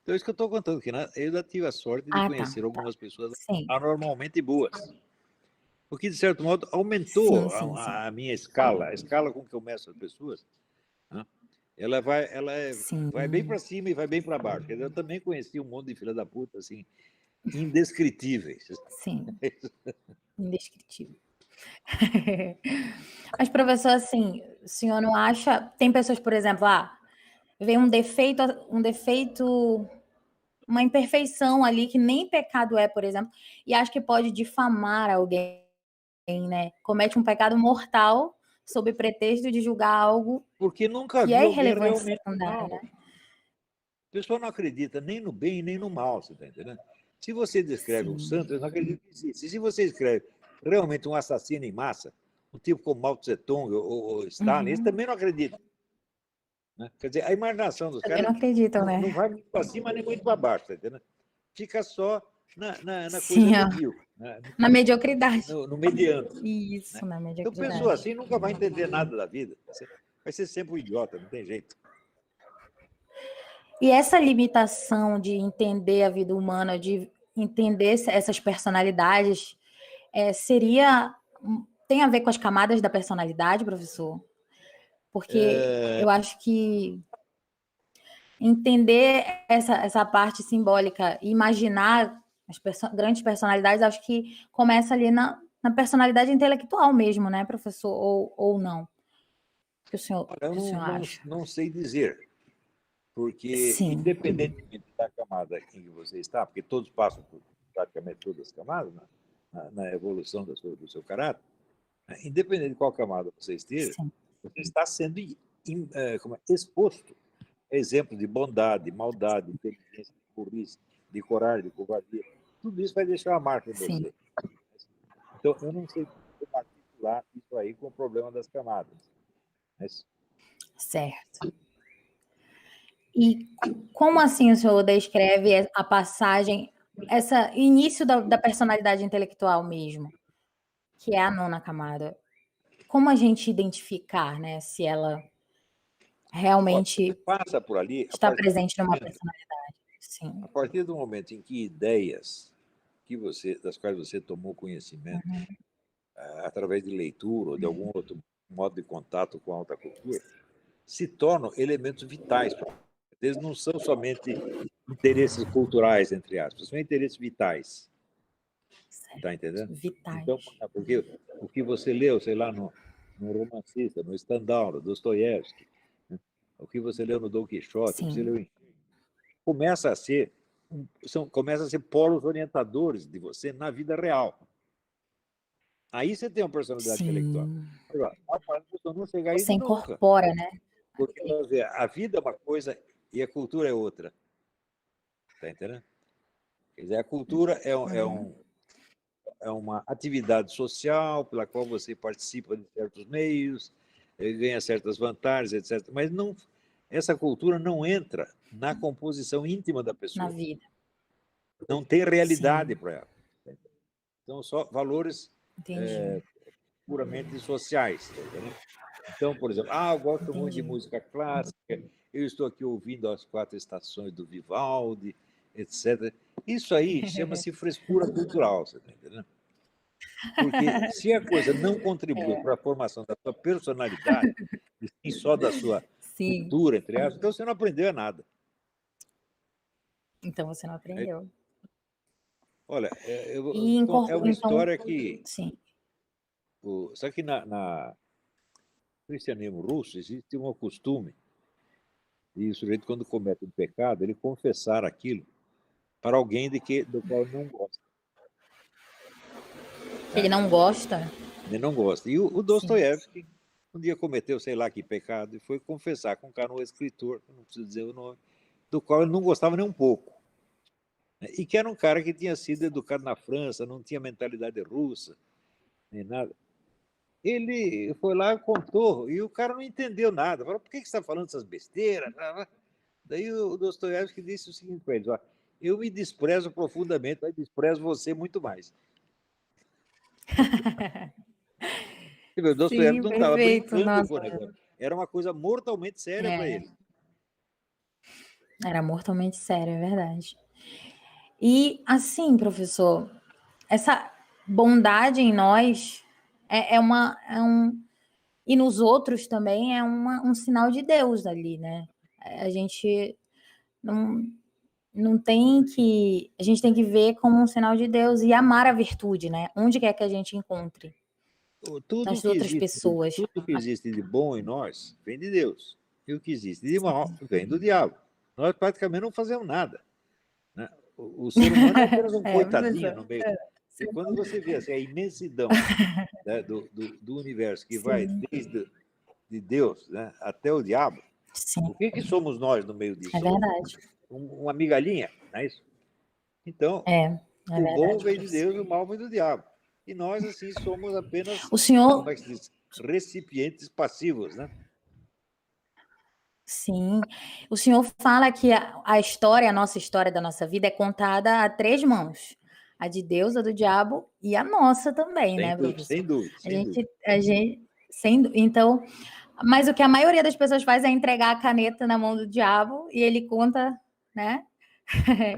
Então, é isso que eu estou contando, que eu já tive a sorte de conhecer algumas pessoas anormalmente boas. O que, de certo modo, aumentou a minha escala, a escala com que eu meço as pessoas. Né? Ela vai bem para cima e vai bem para baixo. Eu também conheci um monte de filha da puta, assim, indescritíveis. Sim, indescritível. Mas, professor, assim, o senhor não acha... Tem pessoas, por exemplo, vem um defeito, uma imperfeição ali, que nem pecado é, por exemplo, e acha que pode difamar alguém, né? Comete um pecado mortal sob pretexto de julgar algo porque nunca que é irrelevante secundário, né? A pessoa não acredita nem no bem nem no mal, você está entendendo? Se você descreve um santo, eu não acredito que existe. E se você escreve realmente um assassino em massa, um tipo como Mao Tse Tung ou Stalin, eles também não acreditam. Né? Quer dizer, a imaginação dos caras não acreditam, né? Não vai muito para cima nem muito para baixo, tá entendendo? Fica só na coisa medíocre. Na mediocridade. No mediano. Isso, né? na mediocridade. Então, pessoa assim nunca vai entender nada da vida. Vai ser sempre um idiota, não tem jeito. E essa limitação de entender a vida humana, de entender essas personalidades, tem a ver com as camadas da personalidade, professor? Porque eu acho que entender essa parte simbólica e imaginar as grandes personalidades, acho que começa ali na personalidade intelectual mesmo, né, professor? Ou não? O que o senhor, Olha, eu que o senhor não, acha? não sei dizer, porque Sim, independentemente da camada em que você está, porque todos passam por praticamente todas as camadas na evolução do seu caráter, né? Independente de qual camada você esteja, sim, você está sendo exposto a exemplos de bondade, maldade, inteligência, de burrice, de coragem, de covardia. Tudo isso vai deixar uma marca em sim, você. Então, eu não sei como articular isso aí com o problema das camadas. Mas, certo. E como assim o senhor descreve a passagem, essa início da personalidade intelectual mesmo, que é a nona camada? Como a gente identificar, né, se ela olha, você realmente passa por ali está presente numa personalidade? Sim. a partir do momento em que ideias das quais você tomou conhecimento através de leitura ou de algum outro modo de contato com a alta cultura, se tornam elementos vitais. Eles não são somente interesses culturais, entre aspas, são interesses vitais. Está entendendo? Vitais. Então, porque o que você leu, sei lá, no romancista, no Stendhal, no Dostoiévski, né? O que você leu no Dom Quixote, o que você Sim, leu em... começa a ser começa a ser polos orientadores de você na vida real. Aí você tem uma personalidade intelectual. sim. Agora, a pessoa não chegar a Você isso nunca. incorpora, né? Porque vamos ver, a vida é uma coisa e a cultura é outra. Está entendendo? Quer dizer, a cultura é uma atividade social pela qual você participa de certos meios, ganha certas vantagens, etc. Mas não, essa cultura não entra na composição íntima da Na pessoa. vida. Não tem realidade Sim, para ela. São só valores entendi. puramente sociais. Tá entendendo? Então, por exemplo, eu gosto muito de Entendi. música clássica, eu estou aqui ouvindo as 4 estações do Vivaldi, etc. Isso aí chama-se frescura cultural, você está entendendo? Porque se a coisa não contribui para a formação da sua personalidade, e sim só da sua Sim. cultura, entre aspas, então você não aprendeu nada. Então você não aprendeu. Olha, E é uma então, história que... sim, Só que no cristianismo russo existe um costume, e o sujeito, quando comete um pecado, ele confessar aquilo para alguém do qual ele não gosta. que ele Né? não gosta. Ele não gosta. E o Sim. Dostoiévski um dia cometeu, sei lá que pecado, e foi confessar com um cara, um escritor, não preciso dizer o nome, do qual ele não gostava nem um pouco. E que era um cara que tinha sido educado na França, não tinha mentalidade russa, nem nada. Ele foi lá e contou, e o cara não entendeu nada. Falou, por que você está falando essas besteiras? Daí o Dostoiévski disse o seguinte para eles, eu me desprezo profundamente, mas desprezo você muito mais. O Dostoiévski Sim, não estava perfeito. brincando Nossa, com o negócio, era uma coisa mortalmente séria para é, ele. era mortalmente sério, é verdade. E assim, professor, essa bondade em nós e nos outros também é um sinal de Deus ali, né? A gente não, não tem que. A gente tem que ver como um sinal de Deus e amar a virtude, né? Onde quer que a gente encontre Tudo nas que outras existe, pessoas. tudo que existe de bom em nós vem de Deus. E o que existe de mal vem do diabo. Nós praticamente não fazemos nada. Né? O ser humano é apenas um coitadinho Professor. no meio. E quando você vê assim, a imensidão, né, do universo que vai Sim, desde de Deus, né, até o diabo, sim, o que somos nós no meio é disso? Somos verdade. uma migalhinha, não é isso? Então, É o bom verdade, vem de professor. Deus e o mal vem do diabo. E nós, assim, somos apenas, O senhor, como é que se diz, recipientes passivos, né? sim, o senhor fala que a história, a nossa história da nossa vida é contada a três mãos. A de Deus, a do diabo e a nossa também, né, Sem professor? dúvida, A sem dúvida. gente, a gente, então, mas o que a maioria das pessoas faz é entregar a caneta na mão do diabo e ele conta, né?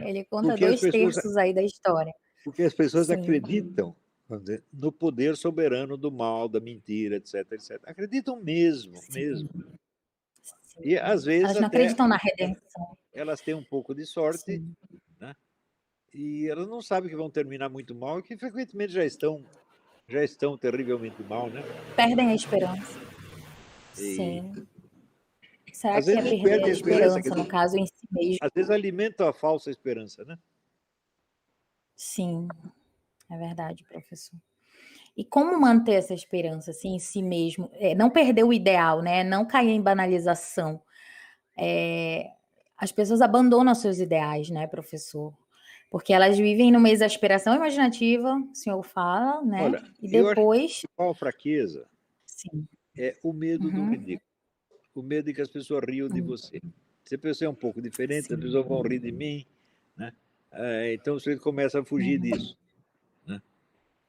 Ele conta Porque as dois pessoas, terços aí da história. porque as pessoas Sim, acreditam, vamos dizer, no poder soberano do mal, da mentira, etc, etc. Acreditam mesmo, sim, mesmo. sim. E às vezes Elas não até acreditam na redenção. elas têm um pouco de sorte, Sim, né? E elas não sabem que vão terminar muito mal e que frequentemente já estão já estão terrivelmente mal, né? Perdem a esperança. E, Sim. Será às que é vezes perder perde a a esperança, quer esperança, no dizer, caso, em si mesmo? às vezes alimenta a falsa esperança, né? Sim, é verdade, professor. E como manter essa esperança assim, em si mesmo? Não perder o ideal, né? Não cair em banalização. As pessoas abandonam seus ideais, né, professor? Porque elas vivem numa exasperação imaginativa, o senhor fala, né? Olha, E eu acho que a depois. principal fraqueza Sim. é o medo do Uhum. ridículo. O medo de que as pessoas riam de você. Se a pessoa é um pouco diferente, Sim. as pessoas vão rir de mim, né? Então você começa a fugir disso, né?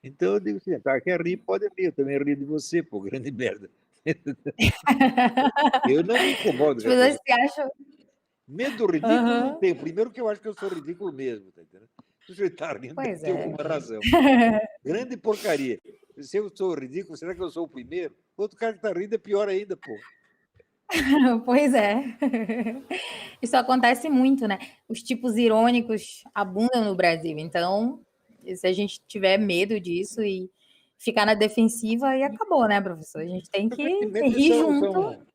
Então eu digo assim, tá, quer rir, pode rir, eu também rio de você, pô, grande merda. Eu não me incomodo As com as pessoas pessoas. se acham. Medo do ridículo não Aham. tem. Primeiro que eu acho que eu sou ridículo mesmo, tá entendendo? Se você está rindo, deve Pois ter é. alguma razão. Grande porcaria. Se eu sou ridículo, será que eu sou o primeiro? Outro cara que está rindo é pior ainda, pô. Pois é. Isso acontece muito, né? Os tipos irônicos abundam no Brasil. Então, se a gente tiver medo disso e ficar na defensiva, aí acabou, né, professor? A gente tem que Frequentemente rir junto.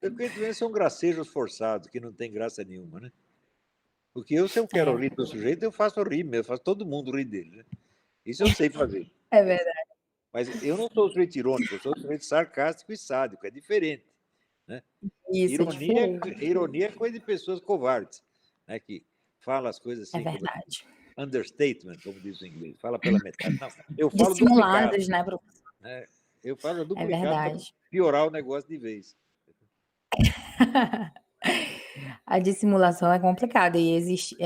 frequentemente são gracejos forçados, que não tem graça nenhuma, né? Porque eu, se eu quero É, rir do sujeito, eu faço rir mesmo, eu faço todo mundo rir dele, né? Isso eu sei fazer. é verdade. Mas eu não sou o sujeito irônico, eu sou o sujeito sarcástico e sádico, é diferente, né? Isso é diferente. Ironia é coisa de pessoas covardes, né? Que fala as coisas É assim, como verdade. understatement, como diz o inglês, fala pela metade. Não, eu falo duplicado, Dissimulados, né, professor? né? Eu falo É duplicado para verdade. piorar o negócio de vez. A dissimulação é complicada e existe.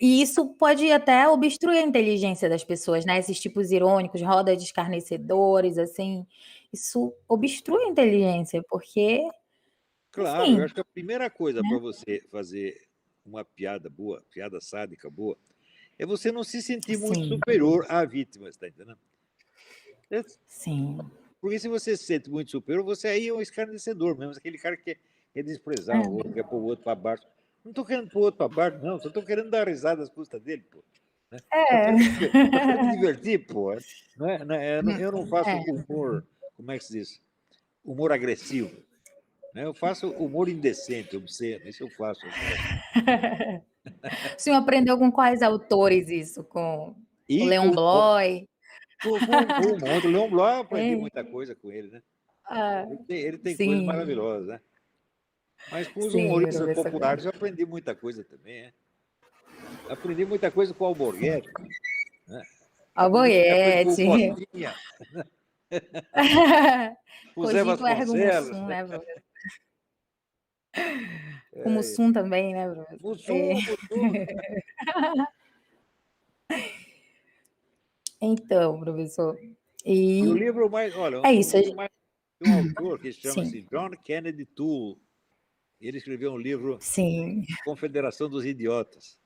E isso pode até obstruir a inteligência das pessoas, né? Esses tipos irônicos, roda de escarnecedores, assim, isso obstrui a inteligência, porque, Claro, eu enfim, acho que a primeira coisa para né? você fazer uma piada boa, piada sádica boa, é você não se sentir muito Sim, superior à vítima, está entendendo? sim. Porque se você se sente muito superior, você aí é um escarnecedor mesmo, aquele cara que quer desprezar o É. outro, quer pôr o outro para baixo. Não estou querendo pôr o outro para baixo, não, só estou querendo dar risada às custas dele, pô. Né? Só quero me divertir, pô. Eu não faço É. humor, como é que se diz? Humor agressivo. Né? Eu faço humor indecente, obsceno, isso eu faço. O senhor aprendeu com quais autores isso? Com o E Leon Bloy? com um monte. O Leon Bloy, eu aprendi É. muita coisa com ele, né? Ah, Ele tem coisas sim, maravilosas, né? Mas com os sim, humoristas professor. populares eu aprendi muita coisa também, né? Aprendi muita coisa com o Alborguete, né? Aprendi muita coisa com o Alboguete. Costinha, com o Zé Cogito ergo Vasconcelos, mussum, né? né, professor? Com mussum também, né, professor? Mussum, Mussum. Então, professor. E o E livro mais, olha, é um isso. livro mais de um autor que Sim, chama-se John Kennedy Toole. Ele escreveu um livro, sim. Confederação dos Idiotas.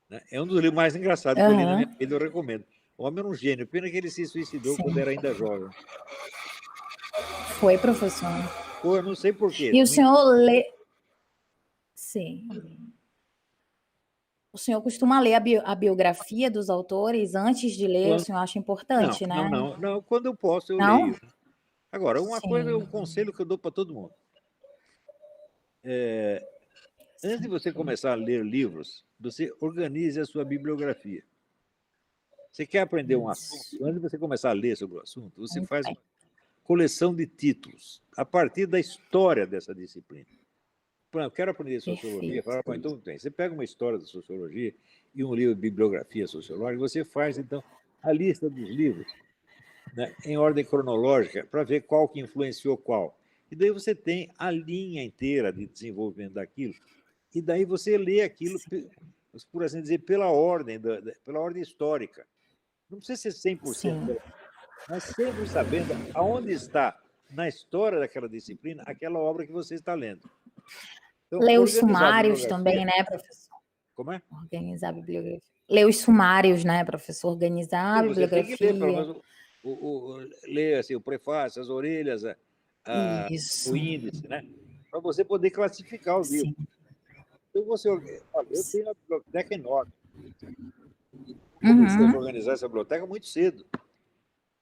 Né? É um dos livros mais engraçados que eu li na minha Aham, vida, eu recomendo. O homem era um gênio, pena que ele se suicidou quando sim. era ainda jovem. Foi, professor. Pô, eu não sei por quê. E o senhor lê. Sim. O senhor costuma ler a biografia dos autores antes de ler? O Quando... senhor acha Não, importante, não, né? não, não. Quando eu posso, eu Não? leio. Agora, uma coisa, um Sim. conselho que eu dou para todo mundo. Antes de você começar a ler livros, você organize a sua bibliografia. Você quer aprender um assunto? Isso. Antes de você começar a ler sobre o assunto, você Muito faz bem. uma coleção de títulos a partir da história dessa disciplina. Por exemplo, quero aprender sociologia. Perfeito. Fala, então tem. Você pega uma história da sociologia e um livro de bibliografia sociológica, você faz, então, a lista dos livros, né, em ordem cronológica, para ver qual que influenciou qual. E daí você tem a linha inteira de desenvolvimento daquilo, e daí você lê aquilo, por assim dizer, pela ordem histórica. Não precisa ser 100%, Sim. mas sempre sabendo aonde está na história daquela disciplina aquela obra que você está lendo. Então, Ler os organizar a sumários bibliografia, também, né, professor? como é? Organizar a bibliografia. Ler os sumários, né, professor? Organizar a Você tem que ler, pelo bibliografia. menos, ler assim, o prefácio, as orelhas, o Isso. índice, né? Para você poder classificar os livros. Sim. Então, olha, eu tenho uma biblioteca enorme. Comecei a Uhum. organizar essa biblioteca muito cedo,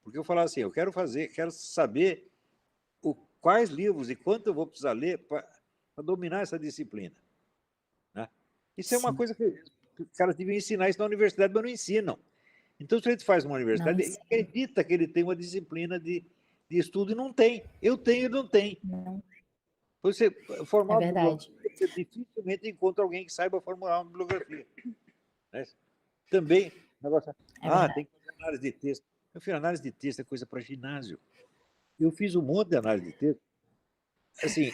porque Porque eu falava assim, eu quero saber quais livros e quanto eu vou precisar ler para dominar essa disciplina. Né? Isso é uma coisa que os caras deviam ensinar isso na universidade, mas não ensinam. Então, se a gente faz uma universidade, ele acredita que ele tem uma disciplina de estudo e não tem. Eu tenho e não tem. Não. Você formar É verdade. você dificilmente encontra alguém que saiba formular uma bibliografia. Né? Também, negócio, tem que fazer análise de texto. Eu fiz análise de texto, é coisa para ginásio. Eu fiz um monte de análise de texto. Assim,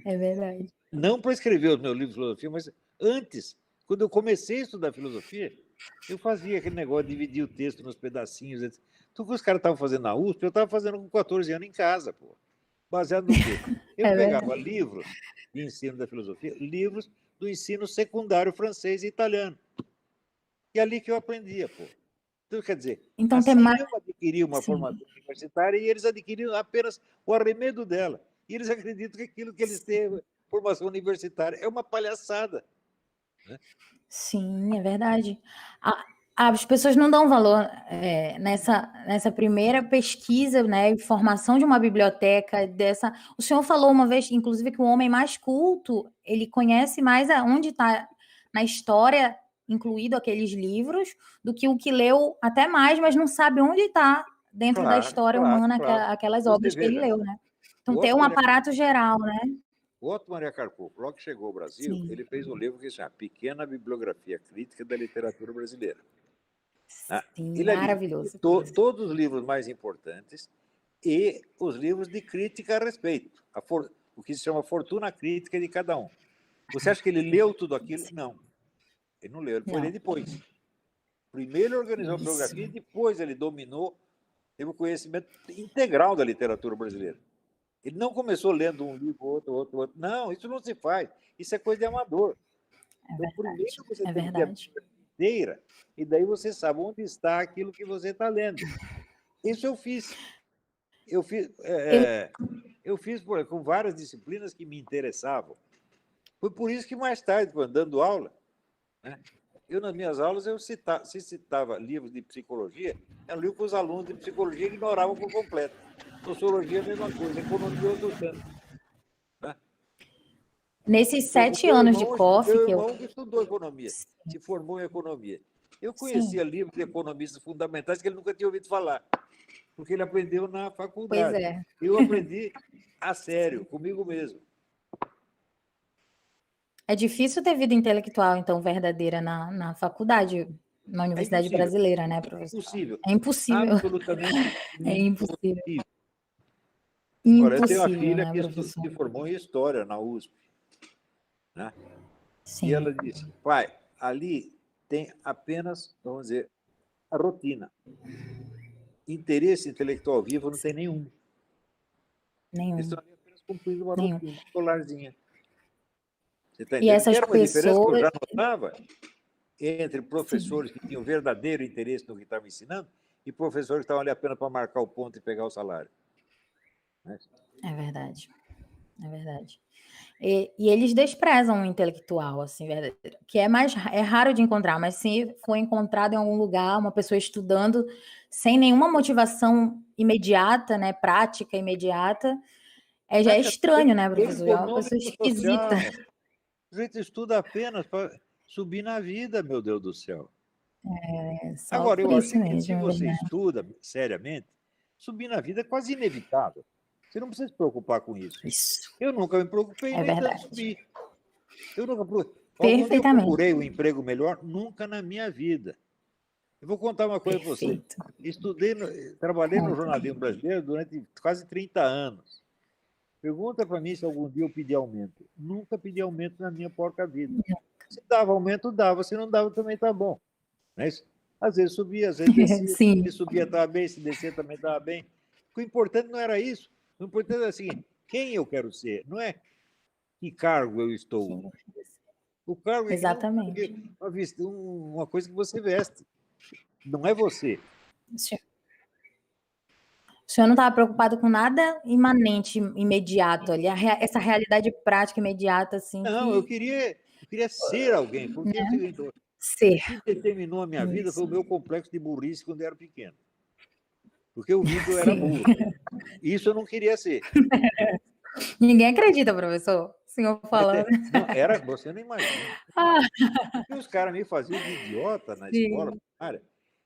é verdade. Não para escrever os meus livros de filosofia, mas antes, quando eu comecei a estudar filosofia, eu fazia aquele negócio de dividir o texto nos pedacinhos. Tudo que os caras estavam fazendo na USP, eu estava fazendo com 14 anos em casa, pô. Baseado no quê? Eu pegava livros de ensino da filosofia, livros do ensino secundário francês e italiano. E ali que eu aprendia, pô. Então, quer dizer, então, assim eu adquiri uma formação universitária e eles adquiriram apenas o arremedo dela. E eles acreditam que aquilo que eles têm, formação universitária, é uma palhaçada. Né? Sim, é verdade. As pessoas não dão valor nessa primeira pesquisa, né, formação de uma biblioteca dessa. O senhor falou uma vez, inclusive, que o homem mais culto, ele conhece mais onde está na história incluído aqueles livros do que o que leu até mais, mas não sabe onde está dentro da história humana aquelas obras que ele leu, né? Então, ter um aparato geral, né? O Otto Maria Carpo, logo que chegou ao Brasil, ele fez um livro que se chama Pequena Bibliografia Crítica da Literatura Brasileira. Sim, ele maravilhoso. Todos os livros mais importantes e os livros de crítica a respeito, o que se chama fortuna crítica de cada um. Você acha que ele leu tudo aquilo? Não. Ele não leu, ele foi ler depois. Primeiro ele organizou a bibliografia e depois ele dominou, teve o conhecimento integral da literatura brasileira. Ele não começou lendo um livro, outro. Não, isso não se faz. Isso é coisa de amador. Então, primeiro você tem que ter a bibliografia inteira e daí você sabe onde está aquilo que você está lendo. Isso eu fiz. Eu fiz com várias disciplinas que me interessavam. Foi por isso que mais tarde, quando dando aula, né, nas minhas aulas, se citava livros de psicologia, era um livro que os alunos de psicologia ignoravam por completo. Sociologia é a mesma coisa, economia é outro tanto. Né? Nesses 7 anos de COF... Meu irmão que estudou economia, se formou em economia. Eu conhecia livros de economistas fundamentais que ele nunca tinha ouvido falar, porque ele aprendeu na faculdade. Pois é. Eu aprendi a sério, comigo mesmo. É difícil ter vida intelectual, então, verdadeira na faculdade, na universidade brasileira, né, professor? Impossível. É impossível. Absolutamente impossível. Olha, eu tenho uma filha que se formou em História na USP. Né? E ela disse, pai, ali tem apenas, vamos dizer, a rotina. Interesse intelectual vivo não tem nenhum. Eles estão ali apenas cumprindo uma rotina escolarzinha. Você está entendendo? Essas Era uma diferença que eu pessoas... já notava entre professores que tinham verdadeiro interesse no que estavam ensinando e professores que estavam ali apenas para marcar o ponto e pegar o salário. É verdade. É verdade. E eles desprezam o intelectual, assim, verdadeiro, que é raro de encontrar, mas se for encontrado em algum lugar, uma pessoa estudando sem nenhuma motivação imediata, né, prática imediata, já é estranho, né, professor? É uma pessoa esquisita. A gente estuda apenas para subir na vida, meu Deus do céu. Agora, eu acho que se você estuda seriamente, subir na vida é quase inevitável. Você não precisa se preocupar com isso. Eu nunca me preocupei em tanto subir. Eu nunca eu procurei um emprego melhor? Nunca na minha vida. Eu vou contar uma coisa para você. Trabalhei no jornalismo brasileiro durante quase 30 anos. Pergunta para mim se algum dia eu pedi aumento. Nunca pedi aumento na minha porca vida. Se dava aumento, dava. Se não dava, também tá bom. Não é isso? Às vezes subia, às vezes descia. Se subia, estava bem. Se descia, também estava bem. O importante não era isso. O importante é o seguinte, quem eu quero ser, não é que cargo eu estou. O cargo é uma coisa que você veste, não é você. O senhor não estava preocupado com nada imanente, imediato, ali, essa realidade prática imediata, assim. Não, eu queria ser alguém, porque o que determinou a minha vida foi o meu complexo de burrice quando eu era pequeno. porque o vidro era Sim. burro. Isso eu não queria ser. Ninguém acredita, professor. O senhor falando. Não, era, você não imagina. Ah, E os caras me faziam de idiota na sim. escola primária.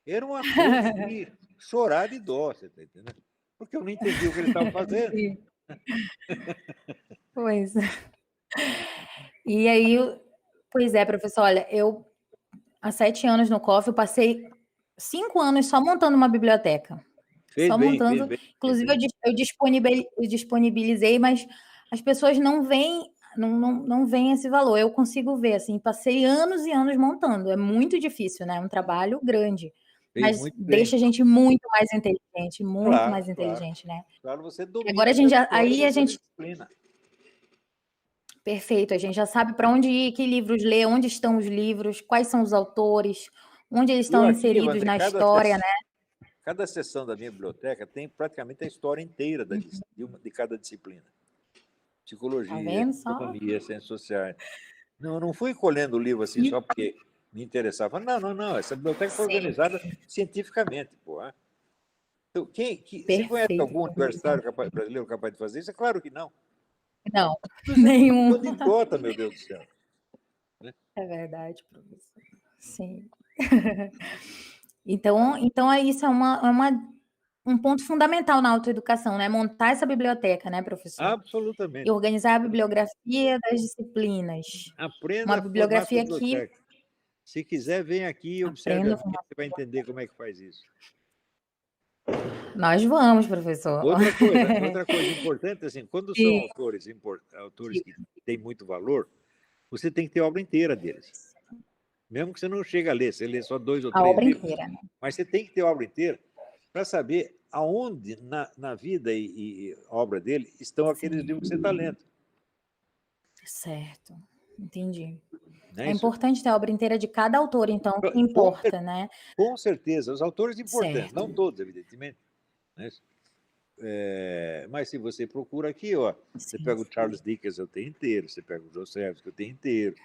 Era uma coisa de chorar de dó, você tá entendendo? Porque eu não entendia o que eles estavam fazendo. Sim. Pois. E aí, pois é, professor, olha, eu há 7 anos no COF, eu passei 5 anos só montando uma biblioteca. Fez Só bem, fez montando. bem. Fez Inclusive, bem. eu disponibilizei, mas as pessoas não veem, não veem esse valor. Eu consigo ver, assim, passei anos e anos montando. É muito difícil, né? É um trabalho grande. Fez Mas muito bem. deixa a gente muito mais inteligente, muito Claro, mais claro. inteligente, né? Claro, você domina Agora a gente já, aquela aí a sua gente, disciplina. perfeito, a gente já sabe para onde ir, que livros ler, onde estão os livros, quais são os autores, onde eles E eu estão aqui, inseridos Wander, na história, né? cada sessão da minha biblioteca tem praticamente a história inteira de cada disciplina. Tá Psicologia, vendo só? economia, ciências sociais. Não, eu não fui colhendo o livro assim só porque me interessava. Não, não, não. Essa biblioteca foi Sim, organizada cientificamente, pô. Então, você conhece perfeito, algum professor. universitário brasileiro capaz de fazer isso? É claro que não. Não, Você é nenhum. todo idiota, meu Deus do céu. É verdade, professor. Sim. Então isso é um ponto fundamental na autoeducação, né? Montar essa biblioteca, né, professor? E Absolutamente. organizar a bibliografia das disciplinas. Aprenda Uma a formar a sua bibliografia que biblioteca. Se quiser, vem aqui e observe a aprenda a minha, formar. você vai entender como é que faz isso. Nós vamos, professor. Outra coisa importante, assim, quando são Sim, autores que têm muito valor, você tem que ter a obra inteira deles. Mesmo que você não chegue a ler, você lê só 2 ou a 3 obra livros, inteira, né? mas você tem que ter a obra inteira para saber aonde na vida e obra dele estão aqueles Sim, livros que você está lendo. certo. Entendi. Não É é isso? importante ter a obra inteira de cada autor, então, que importa, né? Com certeza, os autores importantes, Certo. não todos, evidentemente. Não é isso? Mas se você procura aqui, ó, você Sim, pega o Charles Dickens, eu tenho inteiro, você pega o Dostoiévski, eu tenho inteiro,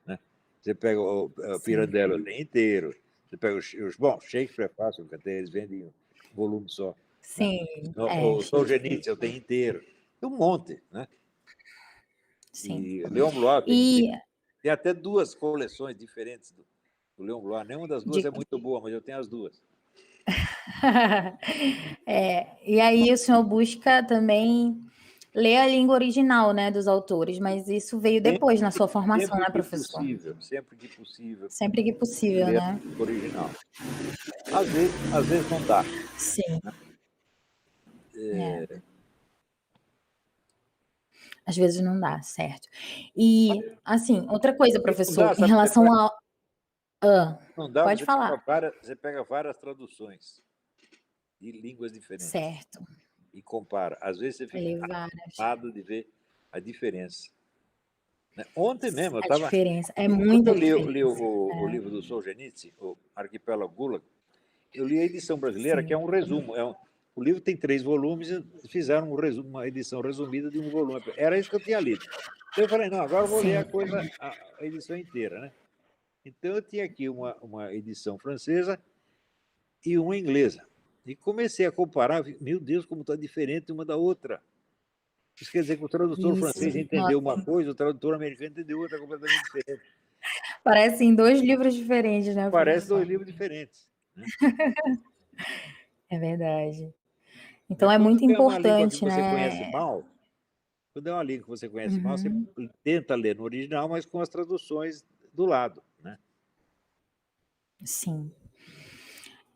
né? Você pega o sim. Pirandello, eu tenho inteiro, você pega bom, Shakespeare é fácil, porque até eles vendem um volume só. Né? Sim, O Solzhenitsyn eu tenho inteiro, tem um monte, né? sim. E Leon Blois E tem até 2 coleções diferentes do Leon Blois, nenhuma das duas de é muito boa, mas eu tenho as 2. e aí o senhor busca também ler a língua original, né, dos autores, mas isso veio depois na sua formação, né, professor? Sempre que possível, Sempre que possível, ler a né? língua original. Às vezes não dá. Sim. Às vezes não dá, certo. E, assim, outra coisa, Não professor, dá, em sabe o que relação faz? ao... Não dá, Pode falar. você pega várias traduções de línguas diferentes Certo. e compara. Às vezes você fica Levar assustado de ver a diferença. Né? Ontem mesmo, eu a estava... diferença. É Quando muita eu li diferença. o livro do Solzhenitsyn, o Arquipélago Gulag, eu li a edição brasileira, Sim. que é um resumo. O livro tem 3 volumes e fizeram uma edição resumida de um volume. Era isso que eu tinha lido. Então eu falei, não, agora eu vou ler Sim. a edição inteira, né? Então eu tinha aqui uma edição francesa e uma inglesa. E comecei a comparar, meu Deus, como está diferente uma da outra. Isso quer dizer que o tradutor Isso. francês entendeu uma coisa, o tradutor americano entendeu outra completamente diferente. Parecem 2 livros diferentes, né, Parece 2 professor? livros diferentes. Né? É verdade. Então Mas é quando muito é uma língua que importante, você conhece né? mal, quando é uma língua que você conhece mal, você Uhum. tenta ler no original, mas com as traduções do lado. Né? Sim.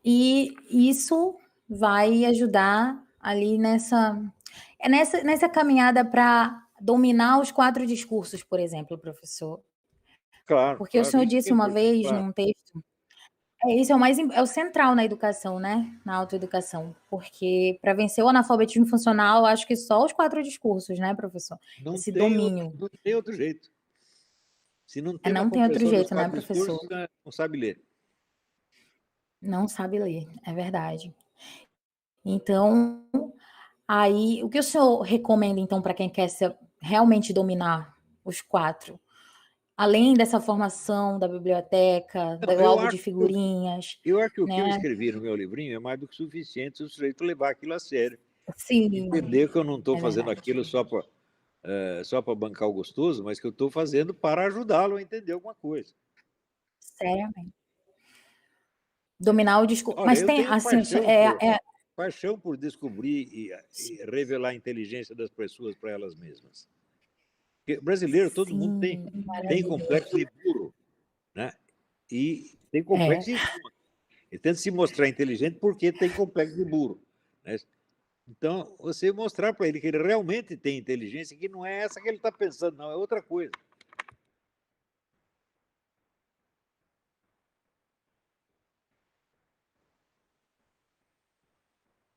E isso vai ajudar ali nessa caminhada para dominar os 4 discursos, por exemplo, professor. Claro, Porque o claro, senhor isso é disse uma importante, vez claro. num texto, isso é o é o central na educação, né, na autoeducação, porque para vencer o analfabetismo funcional, eu acho que só os 4 discursos, né, professor? Não Esse tem, domínio. não tem outro jeito. Se não tem uma Não tem outro compreensão dos jeito, né, 4 professor? discursos, não sabe ler. Não sabe ler, é verdade. Então, aí, o que o senhor recomenda, então, para quem quer realmente dominar os 4? além dessa formação da biblioteca, Não, do álbum de figurinhas, eu acho que o que eu né? escrevi no meu livrinho é mais do que suficiente se o sujeito levar aquilo a sério. Sim, Entender que eu não estou é fazendo verdade. aquilo só para bancar o gostoso, mas que eu estou fazendo para ajudá-lo a entender alguma coisa. Seriamente. Dominar o discurso. Olha, Mas eu tem, tenho assim, paixão por descobrir e revelar a inteligência das pessoas para elas mesmas. Porque brasileiro, todo mundo tem maravilhoso. complexo de burro, né? E tem É, complexo de burro. Ele tenta se mostrar inteligente porque tem complexo de burro, né? Então, você mostrar para ele que ele realmente tem inteligência, que não é essa que ele está pensando, não, é outra coisa.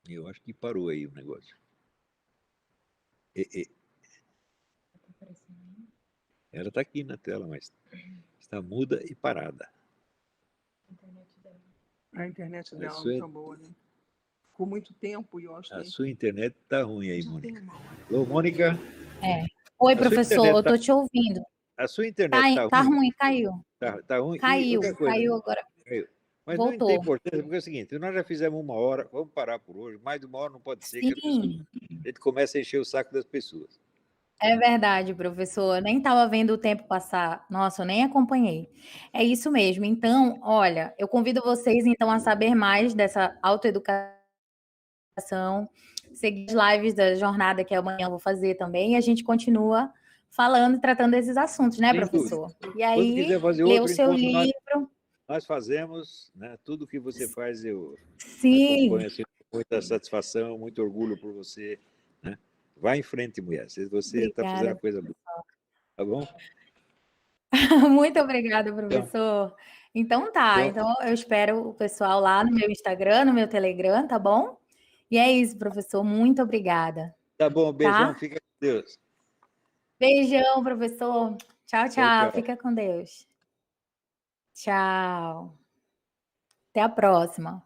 Eu acho que parou aí o negócio. Ela está aqui na tela, mas está muda e parada. A internet A dela sua- não tá boa, né? Ficou muito tempo e eu acho A que sua internet está ruim aí, já tem Mônica. uma hora. Alô, Mônica? Oi, A sua professor, internet eu tô te ouvindo. A sua internet está Tá ruim? ruim, caiu. Tá ruim? E Caiu, outra coisa, caiu agora. caiu. Mas não tem Voltou. importância, porque é o seguinte, nós já fizemos 1 hora, vamos parar por hoje, mais de 1 hora não pode ser, que Sim, a gente começa a encher o saco das pessoas. é verdade, professor. Eu nem estava vendo o tempo passar. Nossa, eu nem acompanhei. É isso mesmo. Então, olha, eu convido vocês então a saber mais dessa autoeducação, seguir as lives da jornada que amanhã eu vou fazer também, e a gente continua falando e tratando desses assuntos, né, Sem professor? dúvida. E Quando aí, quiser fazer ler o outro seu encontro, livro. nós fazemos, né? Tudo que você faz eu Sim, acompanho assim, com muita satisfação, muito orgulho por você, né? Vai em frente, mulher, você está fazendo a obrigada. coisa boa, tá bom? Muito obrigada, professor. Então tá, então eu espero o pessoal lá no meu Instagram, no meu Telegram, tá bom? E é isso, professor, muito obrigada. Tá bom, beijão, Tá? fica com Deus. Beijão, professor. Tchau, Tchau, tchau. tchau. Fica com Deus. Tchau. Até a próxima.